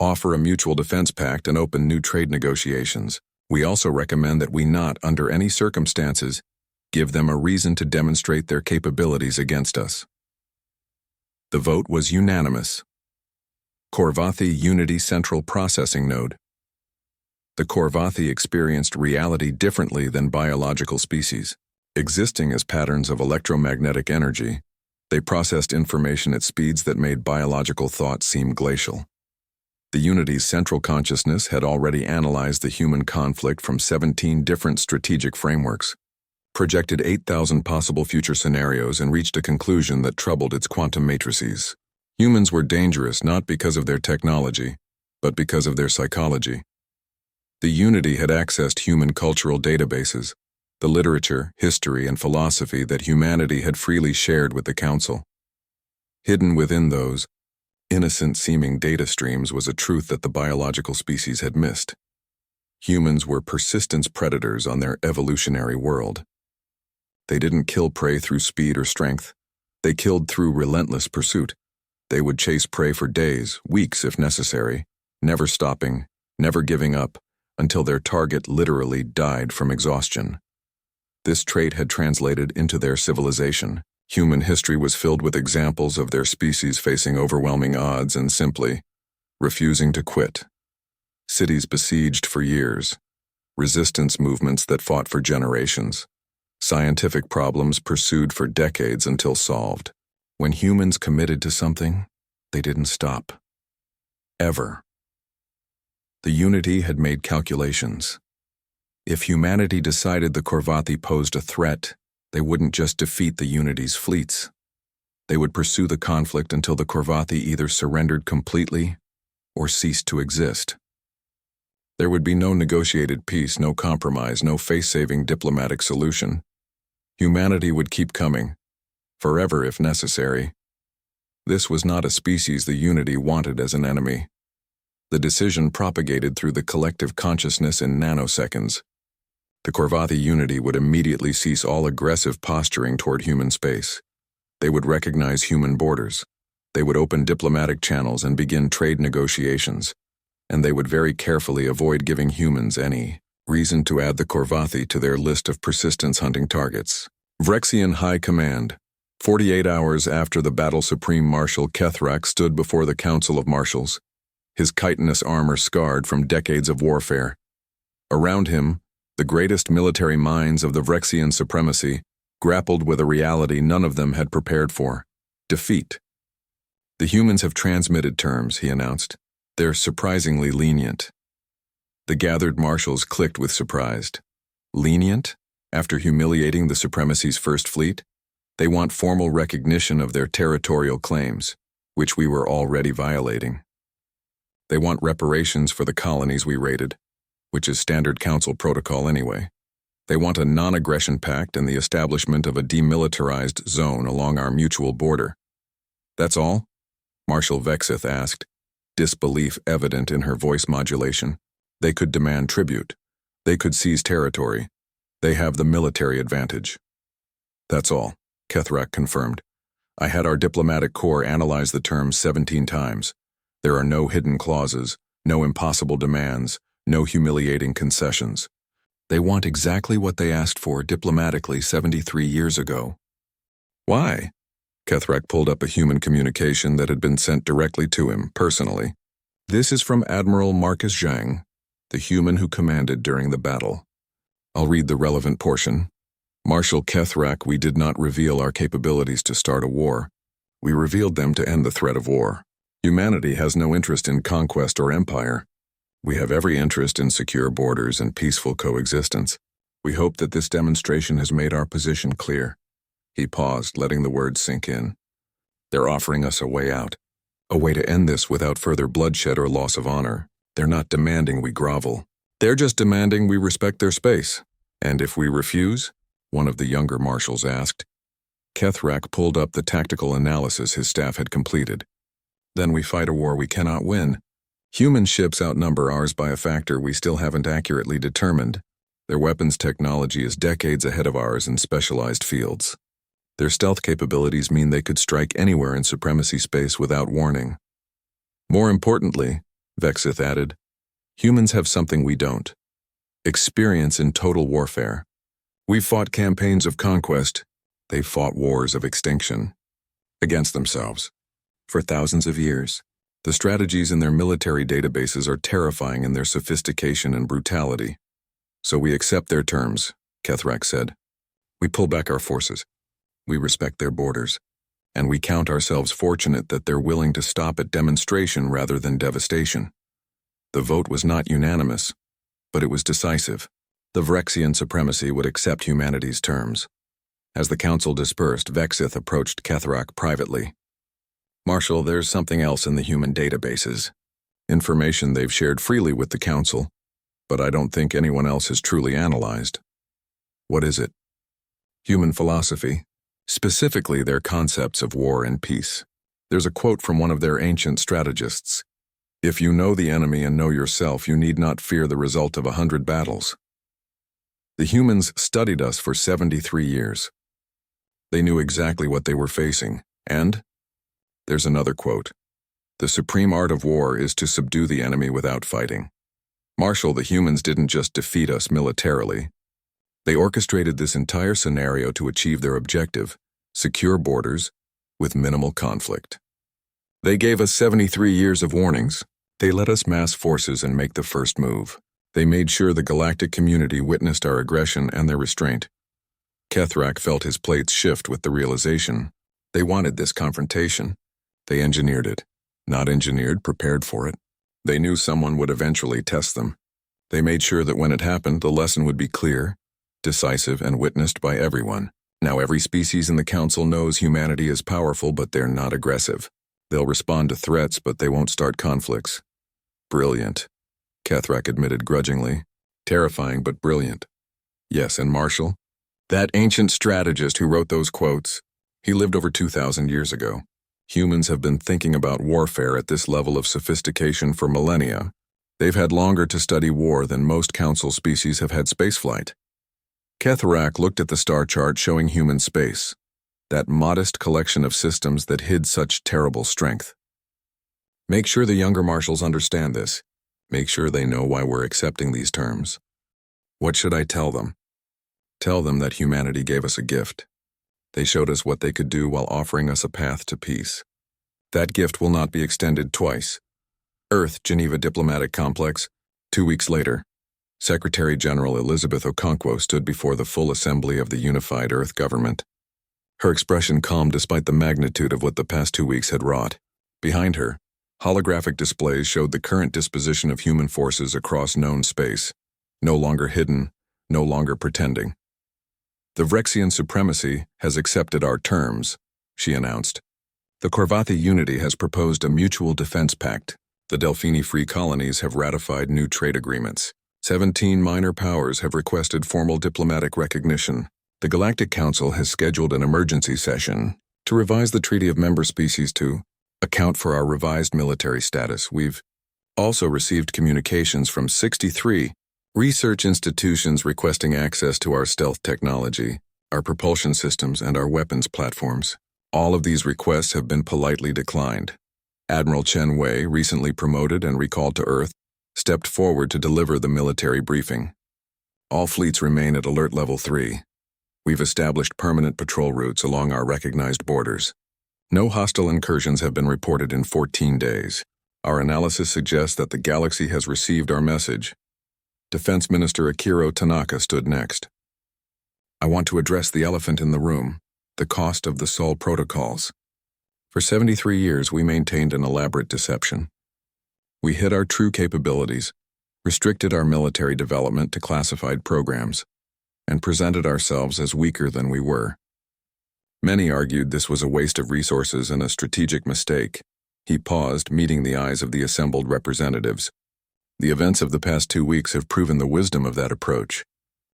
offer a mutual defense pact, and open new trade negotiations. We also recommend that we not, under any circumstances, give them a reason to demonstrate their capabilities against us. The vote was unanimous. Korvathi Unity Central Processing Node. The Korvathi experienced reality differently than biological species. Existing as patterns of electromagnetic energy, they processed information at speeds that made biological thought seem glacial. The Unity's central consciousness had already analyzed the human conflict from 17 different strategic frameworks, projected 8,000 possible future scenarios, and reached a conclusion that troubled its quantum matrices. Humans were dangerous not because of their technology, but because of their psychology. The Unity had accessed human cultural databases, the literature, history, and philosophy that humanity had freely shared with the Council. Hidden within those innocent-seeming data streams was a truth that the biological species had missed. Humans were persistence predators on their evolutionary world. They didn't kill prey through speed or strength. They killed through relentless pursuit. They would chase prey for days, weeks if necessary, never stopping, never giving up, until their target literally died from exhaustion. This trait had translated into their civilization. Human history was filled with examples of their species facing overwhelming odds and simply refusing to quit. Cities besieged for years, resistance movements that fought for generations, scientific problems pursued for decades until solved. When humans committed to something, they didn't stop. Ever. The Unity had made calculations. If humanity decided the Korvathi posed a threat, they wouldn't just defeat the Unity's fleets. They would pursue the conflict until the Korvathi either surrendered completely or ceased to exist. There would be no negotiated peace, no compromise, no face-saving diplomatic solution. Humanity would keep coming, forever if necessary. This was not a species the Unity wanted as an enemy. The decision propagated through the collective consciousness in nanoseconds. The Korvathi Unity would immediately cease all aggressive posturing toward human space. They would recognize human borders. They would open diplomatic channels and begin trade negotiations. And they would very carefully avoid giving humans any reason to add the Korvathi to their list of persistence-hunting targets. Vrexian High Command. 48 hours after the battle, Supreme Marshal Kethrak stood before the Council of Marshals, his chitinous armor scarred from decades of warfare. Around him, the greatest military minds of the Vrexian supremacy grappled with a reality none of them had prepared for: defeat. The humans have transmitted terms, he announced. They're surprisingly lenient. The gathered marshals clicked with surprise. Lenient? After humiliating the supremacy's first fleet? They want formal recognition of their territorial claims, which we were already violating. They want reparations for the colonies we raided, which is standard council protocol anyway. They want a non-aggression pact and the establishment of a demilitarized zone along our mutual border. That's all? Marshal Vexith asked, disbelief evident in her voice modulation. They could demand tribute. They could seize territory. They have the military advantage. That's all, Kethrak confirmed. I had our diplomatic corps analyze the terms 17 times. There are no hidden clauses, no impossible demands, no humiliating concessions. They want exactly what they asked for diplomatically 73 years ago. Why? Kethrak pulled up a human communication that had been sent directly to him, personally. This is from Admiral Marcus Zhang, the human who commanded during the battle. I'll read the relevant portion. Marshal Kethrak, we did not reveal our capabilities to start a war. We revealed them to end the threat of war. Humanity has no interest in conquest or empire. We have every interest in secure borders and peaceful coexistence. We hope that this demonstration has made our position clear. He paused, letting the words sink in. They're offering us a way out, a way to end this without further bloodshed or loss of honor. They're not demanding we grovel. They're just demanding we respect their space. And if we refuse? One of the younger marshals asked. Kethrak pulled up the tactical analysis his staff had completed. Then we fight a war we cannot win. Human ships outnumber ours by a factor we still haven't accurately determined. Their weapons technology is decades ahead of ours in specialized fields. Their stealth capabilities mean they could strike anywhere in supremacy space without warning. More importantly, Vexith added, humans have something we don't. Experience in total warfare. We've fought campaigns of conquest. They've fought wars of extinction. Against themselves. For thousands of years. The strategies in their military databases are terrifying in their sophistication and brutality. So we accept their terms, Kethrak said. We pull back our forces. We respect their borders. And we count ourselves fortunate that they're willing to stop at demonstration rather than devastation. The vote was not unanimous, but it was decisive. The Vrexian supremacy would accept humanity's terms. As the council dispersed, Vexith approached Kethrak privately. Marshal, there's something else in the human databases. Information they've shared freely with the council, but I don't think anyone else has truly analyzed. What is it? Human philosophy, specifically their concepts of war and peace. There's a quote from one of their ancient strategists. If you know the enemy and know yourself, you need not fear the result of 100 battles. The humans studied us for 73 years. They knew exactly what they were facing, and there's another quote. The supreme art of war is to subdue the enemy without fighting. Marshal, the humans didn't just defeat us militarily. They orchestrated this entire scenario to achieve their objective, secure borders, with minimal conflict. They gave us 73 years of warnings. They let us mass forces and make the first move. They made sure the galactic community witnessed our aggression and their restraint. Kethrak felt his plates shift with the realization. They wanted this confrontation. They engineered it. Not engineered, prepared for it. They knew someone would eventually test them. They made sure that when it happened, the lesson would be clear, decisive, and witnessed by everyone. Now every species in the council knows humanity is powerful, but they're not aggressive. They'll respond to threats, but they won't start conflicts. Brilliant, Kethrak admitted grudgingly. Terrifying, but brilliant. Yes, and Marshall? That ancient strategist who wrote those quotes, he lived over 2,000 years ago. Humans have been thinking about warfare at this level of sophistication for millennia. They've had longer to study war than most council species have had spaceflight. Kethrak looked at the star chart showing human space, that modest collection of systems that hid such terrible strength. Make sure the younger marshals understand this. Make sure they know why we're accepting these terms. What should I tell them? Tell them that humanity gave us a gift. They showed us what they could do while offering us a path to peace. That gift will not be extended twice. Earth, Geneva Diplomatic Complex, 2 weeks later. Secretary General Elizabeth Okonkwo stood before the full assembly of the unified Earth government. Her expression calm despite the magnitude of what the past 2 weeks had wrought. Behind her, holographic displays showed the current disposition of human forces across known space. No longer hidden, no longer pretending. The Vrexian supremacy has accepted our terms, she announced. The Korvathi Unity has proposed a mutual defense pact. The Delphini Free Colonies have ratified new trade agreements. 17 minor powers have requested formal diplomatic recognition. The Galactic Council has scheduled an emergency session to revise the Treaty of Member Species to account for our revised military status. We've also received communications from 63 research institutions requesting access to our stealth technology, our propulsion systems, and our weapons platforms. All of these requests have been politely declined. Admiral Chen Wei, recently promoted and recalled to Earth, stepped forward to deliver the military briefing. All fleets remain at Alert Level 3. We've established permanent patrol routes along our recognized borders. No hostile incursions have been reported in 14 days. Our analysis suggests that the galaxy has received our message. Defense Minister Akiro Tanaka stood next. I want to address the elephant in the room, the cost of the Sol protocols. For 73 years, we maintained an elaborate deception. We hid our true capabilities, restricted our military development to classified programs, and presented ourselves as weaker than we were. Many argued this was a waste of resources and a strategic mistake. He paused, meeting the eyes of the assembled representatives. The events of the past 2 weeks have proven the wisdom of that approach.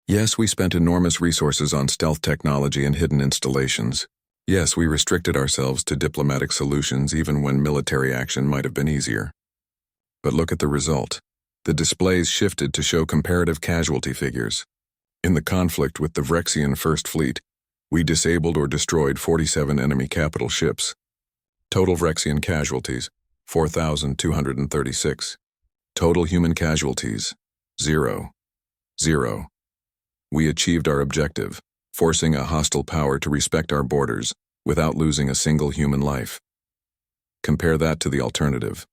Yes, we spent enormous resources on stealth technology and hidden installations. Yes, we restricted ourselves to diplomatic solutions even when military action might have been easier. But look at the result. The displays shifted to show comparative casualty figures. In the conflict with the Vrexian First Fleet, we disabled or destroyed 47 enemy capital ships. Total Vrexian casualties, 4,236. Total human casualties, 0. 0. We achieved our objective, forcing a hostile power to respect our borders without losing a single human life. Compare that to the alternative.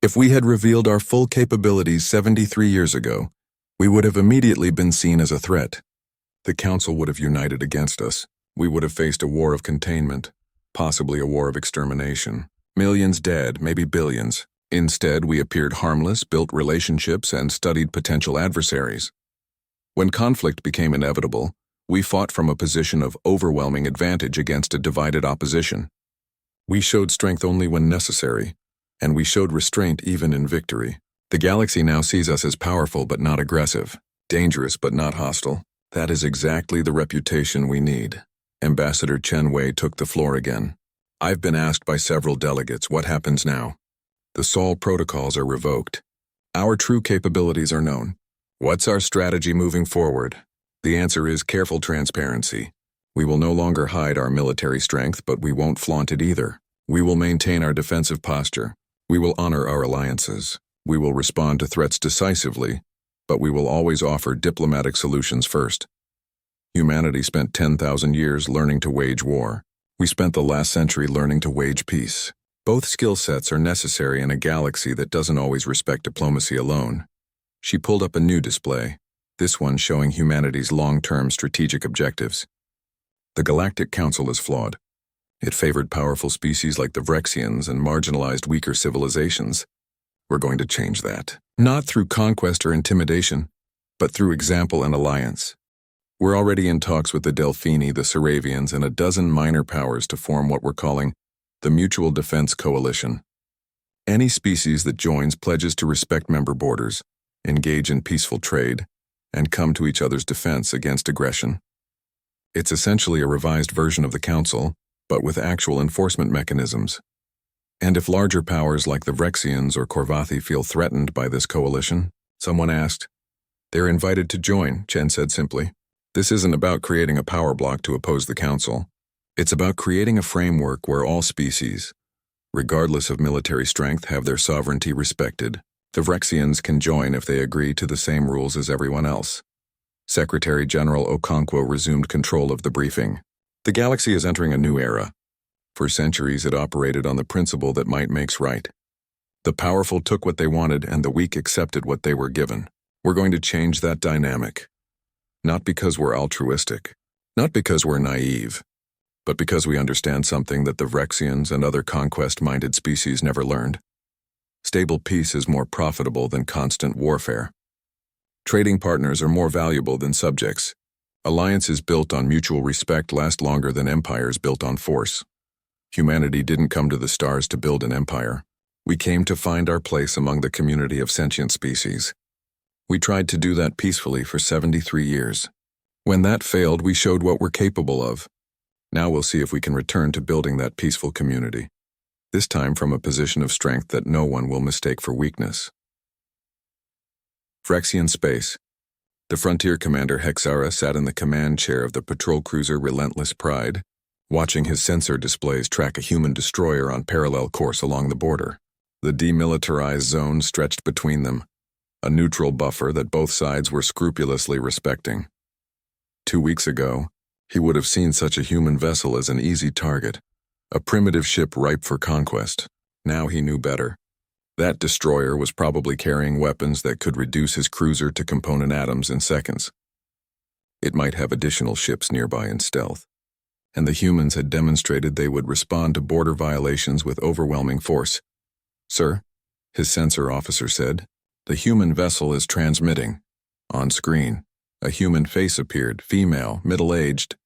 If we had revealed our full capabilities 73 years ago, we would have immediately been seen as a threat. The Council would have united against us. We would have faced a war of containment, possibly a war of extermination. Millions dead, maybe billions. Instead, we appeared harmless, built relationships, and studied potential adversaries. When conflict became inevitable, we fought from a position of overwhelming advantage against a divided opposition. We showed strength only when necessary, and we showed restraint even in victory. The galaxy now sees us as powerful but not aggressive, dangerous but not hostile. That is exactly the reputation we need. Ambassador Chen Wei took the floor again. I've been asked by several delegates, what happens now? The Sol protocols are revoked. Our true capabilities are known. What's our strategy moving forward? The answer is careful transparency. We will no longer hide our military strength, but we won't flaunt it either. We will maintain our defensive posture. We will honor our alliances. We will respond to threats decisively, but we will always offer diplomatic solutions first. Humanity spent 10,000 years learning to wage war. We spent the last century learning to wage peace. Both skill sets are necessary in a galaxy that doesn't always respect diplomacy alone. She pulled up a new display, this one showing humanity's long-term strategic objectives. The Galactic Council is flawed. It favored powerful species like the Vrexians and marginalized weaker civilizations. We're going to change that. Not through conquest or intimidation, but through example and alliance. We're already in talks with the Delphini, the Seravians, and a dozen minor powers to form what we're calling the Mutual Defense Coalition. Any species that joins pledges to respect member borders, engage in peaceful trade, and come to each other's defense against aggression. It's essentially a revised version of the Council, but with actual enforcement mechanisms. And if larger powers like the Vrexians or Korvathi feel threatened by this coalition, someone asked, they're invited to join, Chen said simply. This isn't about creating a power block to oppose the Council. It's about creating a framework where all species, regardless of military strength, have their sovereignty respected. The Vrexians can join if they agree to the same rules as everyone else. Secretary General Okonkwo resumed control of the briefing. The galaxy is entering a new era. For centuries, it operated on the principle that might makes right. The powerful took what they wanted and the weak accepted what they were given. We're going to change that dynamic. Not because we're altruistic, not because we're naive, but because we understand something that the Vrexians and other conquest-minded species never learned. Stable peace is more profitable than constant warfare. Trading partners are more valuable than subjects. Alliances built on mutual respect last longer than empires built on force. Humanity didn't come to the stars to build an empire. We came to find our place among the community of sentient species. We tried to do that peacefully for 73 years. When that failed, we showed what we're capable of. Now we'll see if we can return to building that peaceful community. This time from a position of strength that no one will mistake for weakness. Vrexian space. The frontier commander Hexara sat in the command chair of the patrol cruiser Relentless Pride, watching his sensor displays track a human destroyer on parallel course along the border. The demilitarized zone stretched between them, a neutral buffer that both sides were scrupulously respecting. 2 weeks ago, he would have seen such a human vessel as an easy target, a primitive ship ripe for conquest. Now he knew better. That destroyer was probably carrying weapons that could reduce his cruiser to component atoms in seconds. It might have additional ships nearby in stealth. And the humans had demonstrated they would respond to border violations with overwhelming force. Sir, his sensor officer said, the human vessel is transmitting. On screen, a human face appeared, female, middle-aged,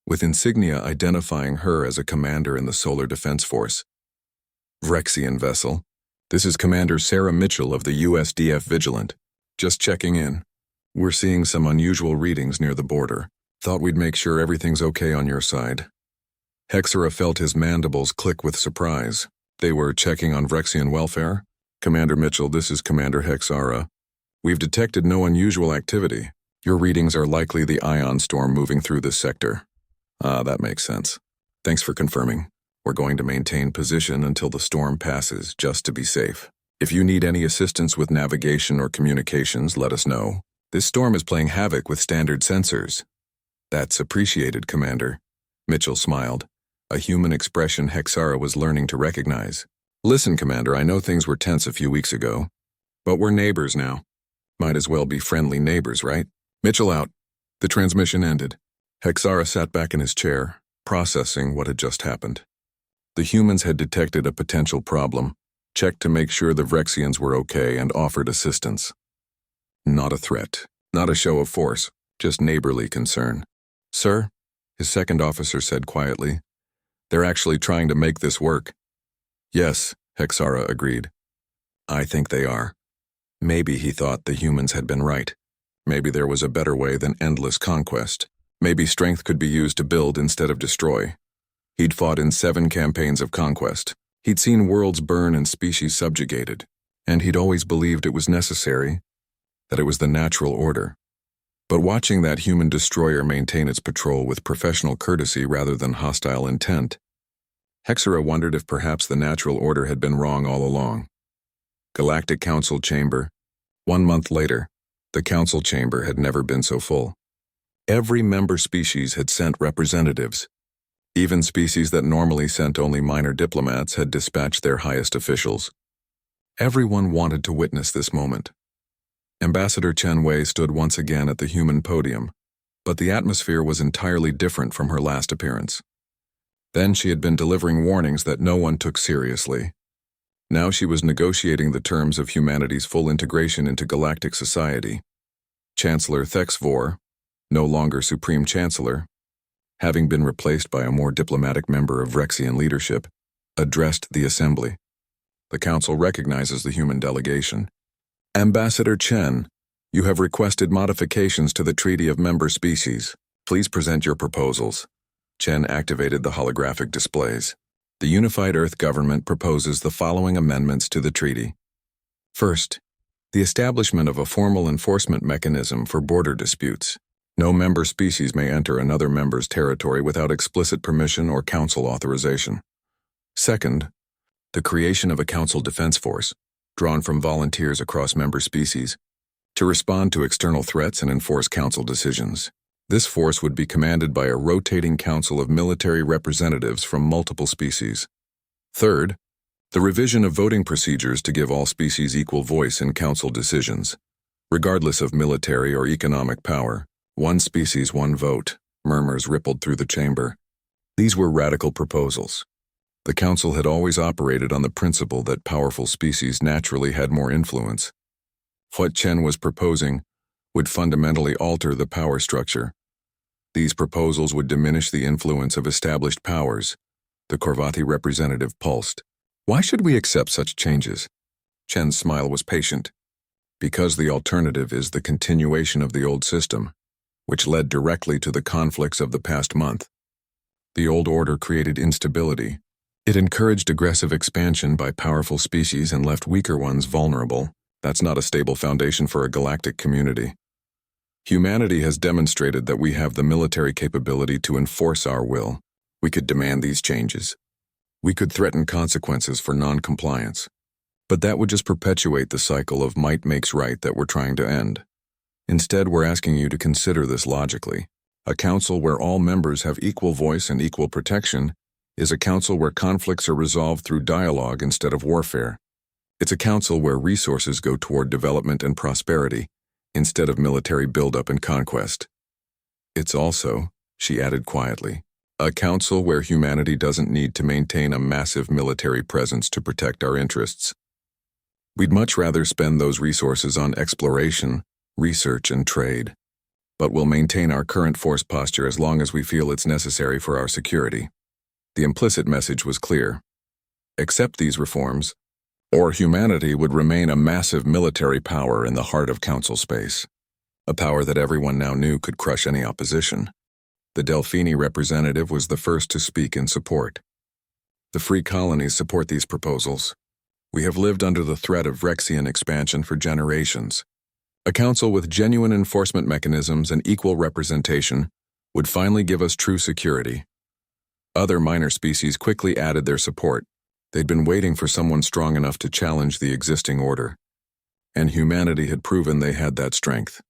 with insignia identifying her as a commander in the Solar Defense Force. Vrexian vessel. This is Commander Sarah Mitchell of the USDF Vigilant. Just checking in. We're seeing some unusual readings near the border. Thought we'd make sure everything's okay on your side. Hexera felt his mandibles click with surprise. They were checking on Vrexian welfare? Commander Mitchell, this is Commander Hexera. We've detected no unusual activity. Your readings are likely the ion storm moving through this sector. That makes sense. Thanks for confirming. We're going to maintain position until the storm passes, just to be safe. If you need any assistance with navigation or communications, let us know. This storm is playing havoc with standard sensors. That's appreciated, Commander. Mitchell smiled, a human expression Hexera was learning to recognize. Listen, Commander, I know things were tense a few weeks ago, but we're neighbors now. Might as well be friendly neighbors, right? Mitchell out. The transmission ended. Hexera sat back in his chair, processing what had just happened. The humans had detected a potential problem, checked to make sure the Vrexians were okay, and offered assistance. Not a threat, not a show of force, just neighborly concern. Sir, his second officer said quietly, they're actually trying to make this work. Yes, Hexera agreed. I think they are. Maybe he thought the humans had been right. Maybe there was a better way than endless conquest. Maybe strength could be used to build instead of destroy. He'd fought in 7 campaigns of conquest. He'd seen worlds burn and species subjugated. And he'd always believed it was necessary, that it was the natural order. But watching that human destroyer maintain its patrol with professional courtesy rather than hostile intent, Hexera wondered if perhaps the natural order had been wrong all along. Galactic Council Chamber. 1 month later, the Council Chamber had never been so full. Every member species had sent representatives. Even species that normally sent only minor diplomats had dispatched their highest officials. Everyone wanted to witness this moment. Ambassador Chen Wei stood once again at the human podium, but the atmosphere was entirely different from her last appearance. Then she had been delivering warnings that no one took seriously. Now she was negotiating the terms of humanity's full integration into galactic society. Chancellor Thexvor, no longer Supreme Chancellor, having been replaced by a more diplomatic member of Vrexian leadership, addressed the assembly. The council recognizes the human delegation. Ambassador Chen, you have requested modifications to the Treaty of Member Species. Please present your proposals. Chen activated the holographic displays. The Unified Earth Government proposes the following amendments to the treaty. First, the establishment of a formal enforcement mechanism for border disputes. No member species may enter another member's territory without explicit permission or council authorization. Second, the creation of a council defense force, drawn from volunteers across member species, to respond to external threats and enforce council decisions. This force would be commanded by a rotating council of military representatives from multiple species. Third, the revision of voting procedures to give all species equal voice in council decisions, regardless of military or economic power. 1 species, 1 vote. Murmurs rippled through the chamber. These were radical proposals. The council had always operated on the principle that powerful species naturally had more influence. What Chen was proposing would fundamentally alter the power structure. These proposals would diminish the influence of established powers. The Korvati representative pulsed. Why should we accept such changes? Chen's smile was patient. Because the alternative is the continuation of the old system, which led directly to the conflicts of the past month. The old order created instability. It encouraged aggressive expansion by powerful species and left weaker ones vulnerable. That's not a stable foundation for a galactic community. Humanity has demonstrated that we have the military capability to enforce our will. We could demand these changes. We could threaten consequences for non-compliance. But that would just perpetuate the cycle of might makes right that we're trying to end. Instead, we're asking you to consider this logically. A council where all members have equal voice and equal protection is a council where conflicts are resolved through dialogue instead of warfare. It's a council where resources go toward development and prosperity instead of military buildup and conquest. It's also, she added quietly, a council where humanity doesn't need to maintain a massive military presence to protect our interests. We'd much rather spend those resources on exploration, research, and trade, but we'll maintain our current force posture as long as we feel it's necessary for our security. The implicit message was clear. Accept these reforms, or humanity would remain a massive military power in the heart of Council space, a power that everyone now knew could crush any opposition. The Delphini representative was the first to speak in support. The free colonies support these proposals. We have lived under the threat of Rexian expansion for generations. A council with genuine enforcement mechanisms and equal representation would finally give us true security. Other minor species quickly added their support. They'd been waiting for someone strong enough to challenge the existing order. And humanity had proven they had that strength.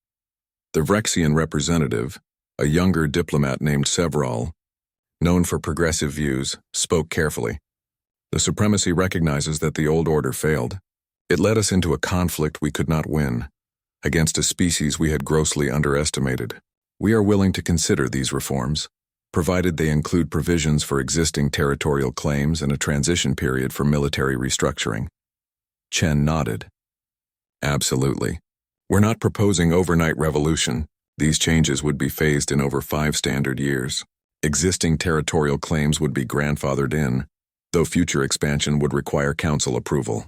The Vrexian representative, a younger diplomat named Several, known for progressive views, spoke carefully. The supremacy recognizes that the old order failed. It led us into a conflict we could not win, against a species we had grossly underestimated. We are willing to consider these reforms, provided they include provisions for existing territorial claims and a transition period for military restructuring. Chen nodded. Absolutely. We're not proposing overnight revolution. These changes would be phased in over 5 standard years. Existing territorial claims would be grandfathered in, though future expansion would require council approval.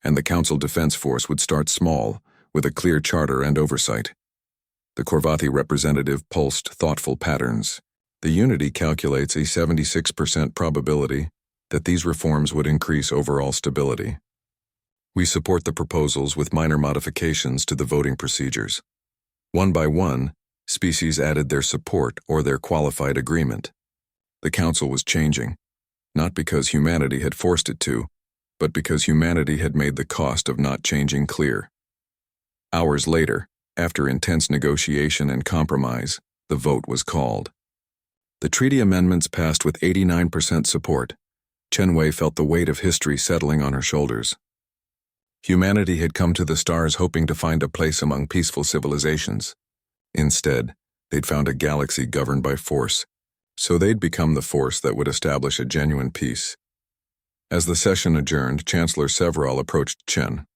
And the council defense force would start small, with a clear charter and oversight. The Korvathi representative pulsed thoughtful patterns. The Unity calculates a 76% probability that these reforms would increase overall stability. We support the proposals with minor modifications to the voting procedures. One by one, species added their support or their qualified agreement. The council was changing, not because humanity had forced it to, but because humanity had made the cost of not changing clear. Hours later, after intense negotiation and compromise, the vote was called. The treaty amendments passed with 89% support. Chen Wei felt the weight of history settling on her shoulders. Humanity had come to the stars hoping to find a place among peaceful civilizations. Instead, they'd found a galaxy governed by force, so they'd become the force that would establish a genuine peace. As the session adjourned, Chancellor Several approached Chen.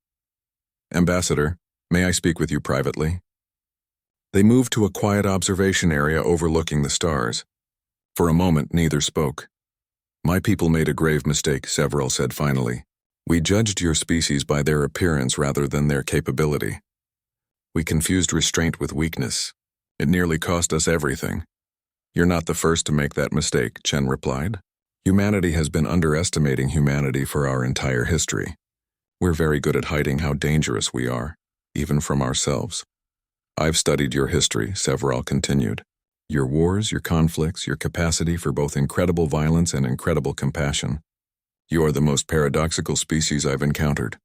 "Ambassador, may I speak with you privately?" They moved to a quiet observation area overlooking the stars. For a moment, neither spoke. "My people made a grave mistake," Several said finally. "We judged your species by their appearance rather than their capability. We confused restraint with weakness. It nearly cost us everything." "You're not the first to make that mistake," Chen replied. "Humanity has been underestimating humanity for our entire history. We're very good at hiding how dangerous we are, even from ourselves." "I've studied your history," Several continued. "Your wars, your conflicts, your capacity for both incredible violence and incredible compassion. You are the most paradoxical species I've encountered."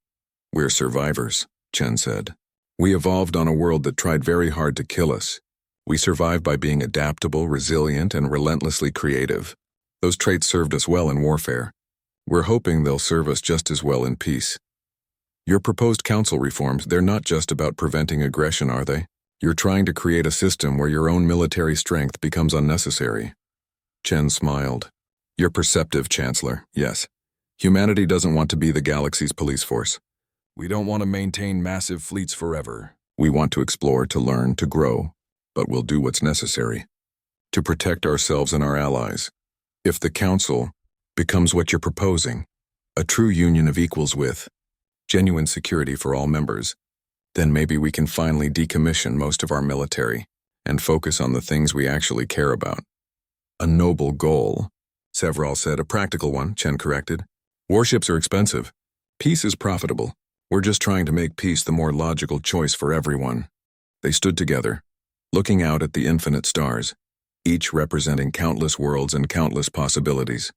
"We're survivors," Chen said. "We evolved on a world that tried very hard to kill us. We survived by being adaptable, resilient, and relentlessly creative. Those traits served us well in warfare. We're hoping they'll serve us just as well in peace. Your proposed council reforms, they're not just about preventing aggression, are they? You're trying to create a system where your own military strength becomes unnecessary." Chen smiled. "You're perceptive, Chancellor, yes. Humanity doesn't want to be the galaxy's police force. We don't want to maintain massive fleets forever. We want to explore, to learn, to grow, but we'll do what's necessary to protect ourselves and our allies. If the Council becomes what you're proposing, a true union of equals with genuine security for all members, then maybe we can finally decommission most of our military and focus on the things we actually care about." "A noble goal," Several said. "A practical one," Chen corrected. "Warships are expensive. Peace is profitable. We're just trying to make peace the more logical choice for everyone." They stood together, looking out at the infinite stars, each representing countless worlds and countless possibilities.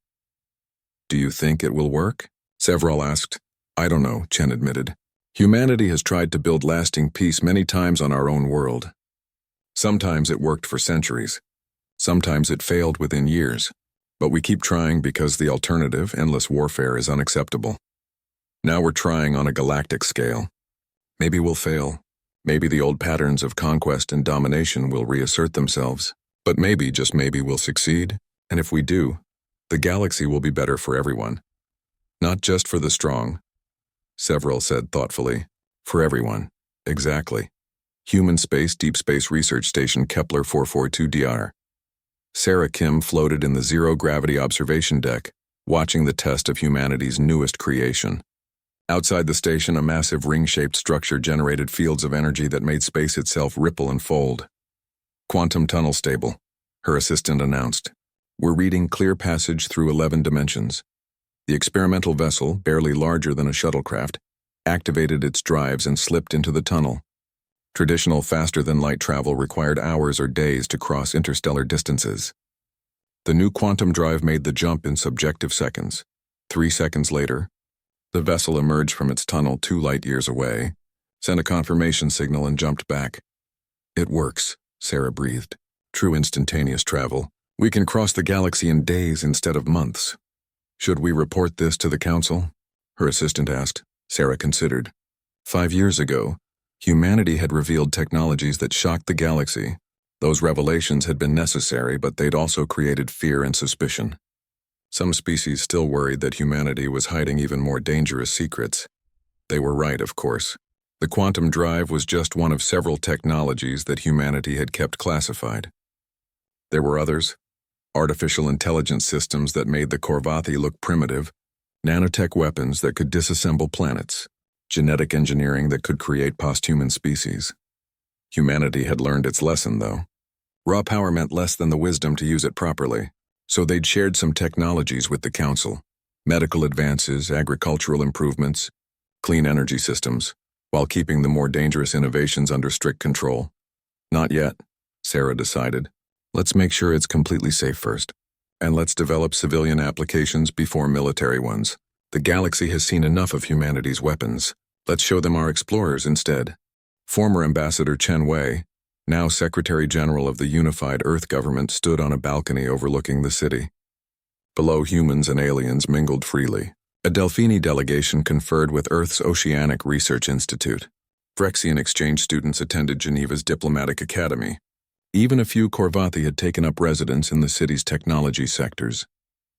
"Do you think it will work?" Several asked. "I don't know," Chen admitted. "Humanity has tried to build lasting peace many times on our own world. Sometimes it worked for centuries. Sometimes it failed within years. But we keep trying because the alternative, endless warfare, is unacceptable. Now we're trying on a galactic scale. Maybe we'll fail. Maybe the old patterns of conquest and domination will reassert themselves. But maybe, just maybe, we'll succeed. And if we do, the galaxy will be better for everyone. Not just for the strong," Several said thoughtfully. "For everyone. Exactly. Human Space Deep Space Research Station Kepler 442dr. Sarah Kim floated in the zero-gravity observation deck, watching the test of humanity's newest creation. Outside the station, a massive ring-shaped structure generated fields of energy that made space itself ripple and fold. "Quantum tunnel stable," her assistant announced. "We're reading clear passage through 11 dimensions." The experimental vessel, barely larger than a shuttlecraft, activated its drives and slipped into the tunnel. Traditional faster-than-light travel required hours or days to cross interstellar distances. The new quantum drive made the jump in subjective seconds. 3 seconds later, the vessel emerged from its tunnel 2 light-years away, sent a confirmation signal and jumped back. "It works," Sarah breathed. "True instantaneous travel. We can cross the galaxy in days instead of months." "Should we report this to the Council?" her assistant asked. Sarah considered. 5 years ago, humanity had revealed technologies that shocked the galaxy. Those revelations had been necessary, but they'd also created fear and suspicion. Some species still worried that humanity was hiding even more dangerous secrets. They were right, of course. The quantum drive was just one of several technologies that humanity had kept classified. There were others. Artificial intelligence systems that made the Korvathi look primitive, nanotech weapons that could disassemble planets, genetic engineering that could create posthuman species. Humanity had learned its lesson, though. Raw power meant less than the wisdom to use it properly, so they'd shared some technologies with the Council: medical advances, agricultural improvements, clean energy systems, while keeping the more dangerous innovations under strict control. "Not yet," Sarah decided. "Let's make sure it's completely safe first. And let's develop civilian applications before military ones. The galaxy has seen enough of humanity's weapons. Let's show them our explorers instead." Former Ambassador Chen Wei, now Secretary General of the Unified Earth Government, stood on a balcony overlooking the city. Below, humans and aliens mingled freely. A Delphini delegation conferred with Earth's Oceanic Research Institute. Phyrexian exchange students attended Geneva's Diplomatic Academy. Even a few Korvathi had taken up residence in the city's technology sectors.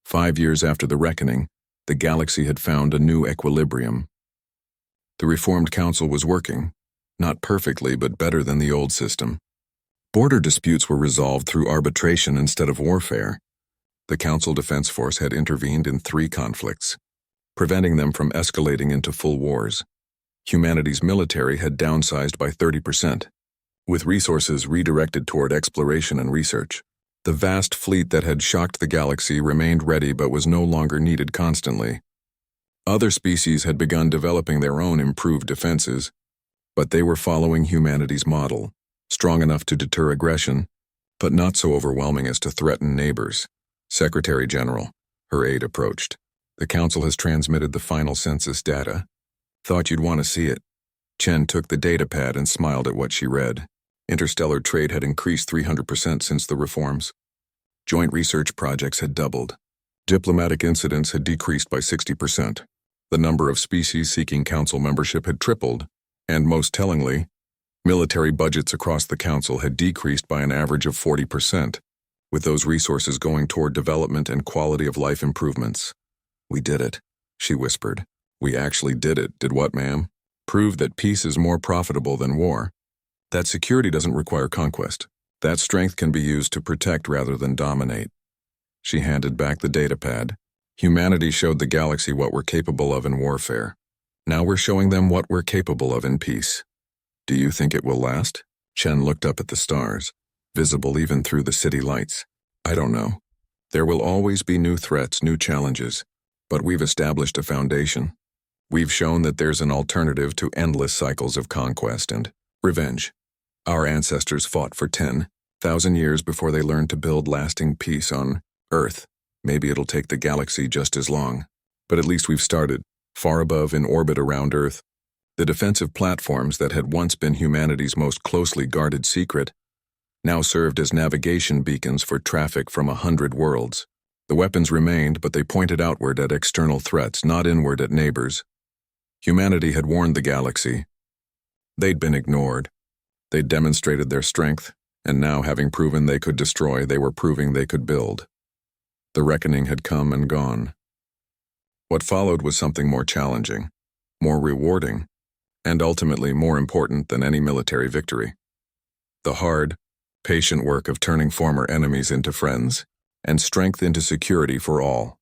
5 years after the reckoning, the galaxy had found a new equilibrium. The reformed council was working, not perfectly but better than the old system. Border disputes were resolved through arbitration instead of warfare. The Council Defense Force had intervened in 3 conflicts, preventing them from escalating into full wars. Humanity's military had downsized by 30%. With resources redirected toward exploration and research, the vast fleet that had shocked the galaxy remained ready but was no longer needed constantly. Other species had begun developing their own improved defenses, but they were following humanity's model, strong enough to deter aggression, but not so overwhelming as to threaten neighbors. "Secretary General," her aide approached. "The Council has transmitted the final census data. Thought you'd want to see it." Chen took the datapad and smiled at what she read. Interstellar trade had increased 300% since the reforms. Joint research projects had doubled. Diplomatic incidents had decreased by 60%. The number of species seeking council membership had tripled, and most tellingly, military budgets across the council had decreased by an average of 40%, with those resources going toward development and quality of life improvements. "We did it," she whispered. "We actually did it." "Did what, ma'am?" "Prove that peace is more profitable than war. That security doesn't require conquest. That strength can be used to protect rather than dominate." She handed back the datapad. "Humanity showed the galaxy what we're capable of in warfare. Now we're showing them what we're capable of in peace. Do you think it will last?" Chen looked up at the stars, visible even through the city lights. "I don't know. There will always be new threats, new challenges, but we've established a foundation. We've shown that there's an alternative to endless cycles of conquest and revenge. Our ancestors fought for 10,000 years before they learned to build lasting peace on Earth. Maybe it'll take the galaxy just as long, but at least we've started, far above in orbit around Earth. The defensive platforms that had once been humanity's most closely guarded secret now served as navigation beacons for traffic from 100 worlds. The weapons remained, but they pointed outward at external threats, not inward at neighbors. Humanity had warned the galaxy. They'd been ignored. They'd demonstrated their strength, and now, having proven they could destroy, they were proving they could build. The reckoning had come and gone. What followed was something more challenging, more rewarding, and ultimately more important than any military victory. The hard, patient work of turning former enemies into friends, and strength into security for all.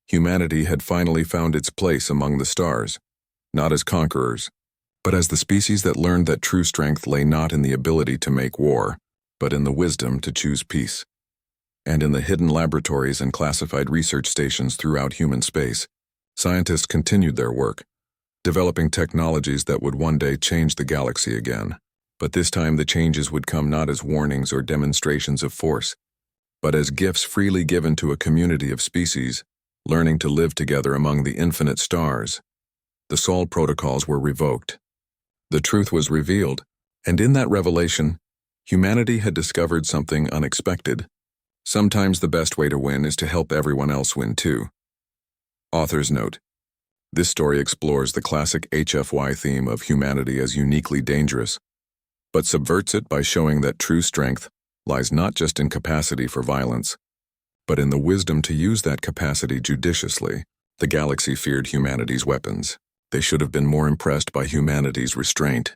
Humanity had finally found its place among the stars, not as conquerors, but as the species that learned that true strength lay not in the ability to make war, but in the wisdom to choose peace. And in the hidden laboratories and classified research stations throughout human space, scientists continued their work, developing technologies that would one day change the galaxy again. But this time the changes would come not as warnings or demonstrations of force, but as gifts freely given to a community of species, learning to live together among the infinite stars. The Sol protocols were revoked. The truth was revealed, and in that revelation, humanity had discovered something unexpected. Sometimes the best way to win is to help everyone else win too. Author's note: this story explores the classic HFY theme of humanity as uniquely dangerous, but subverts it by showing that true strength lies not just in capacity for violence, but in the wisdom to use that capacity judiciously. The galaxy feared humanity's weapons. They should have been more impressed by humanity's restraint.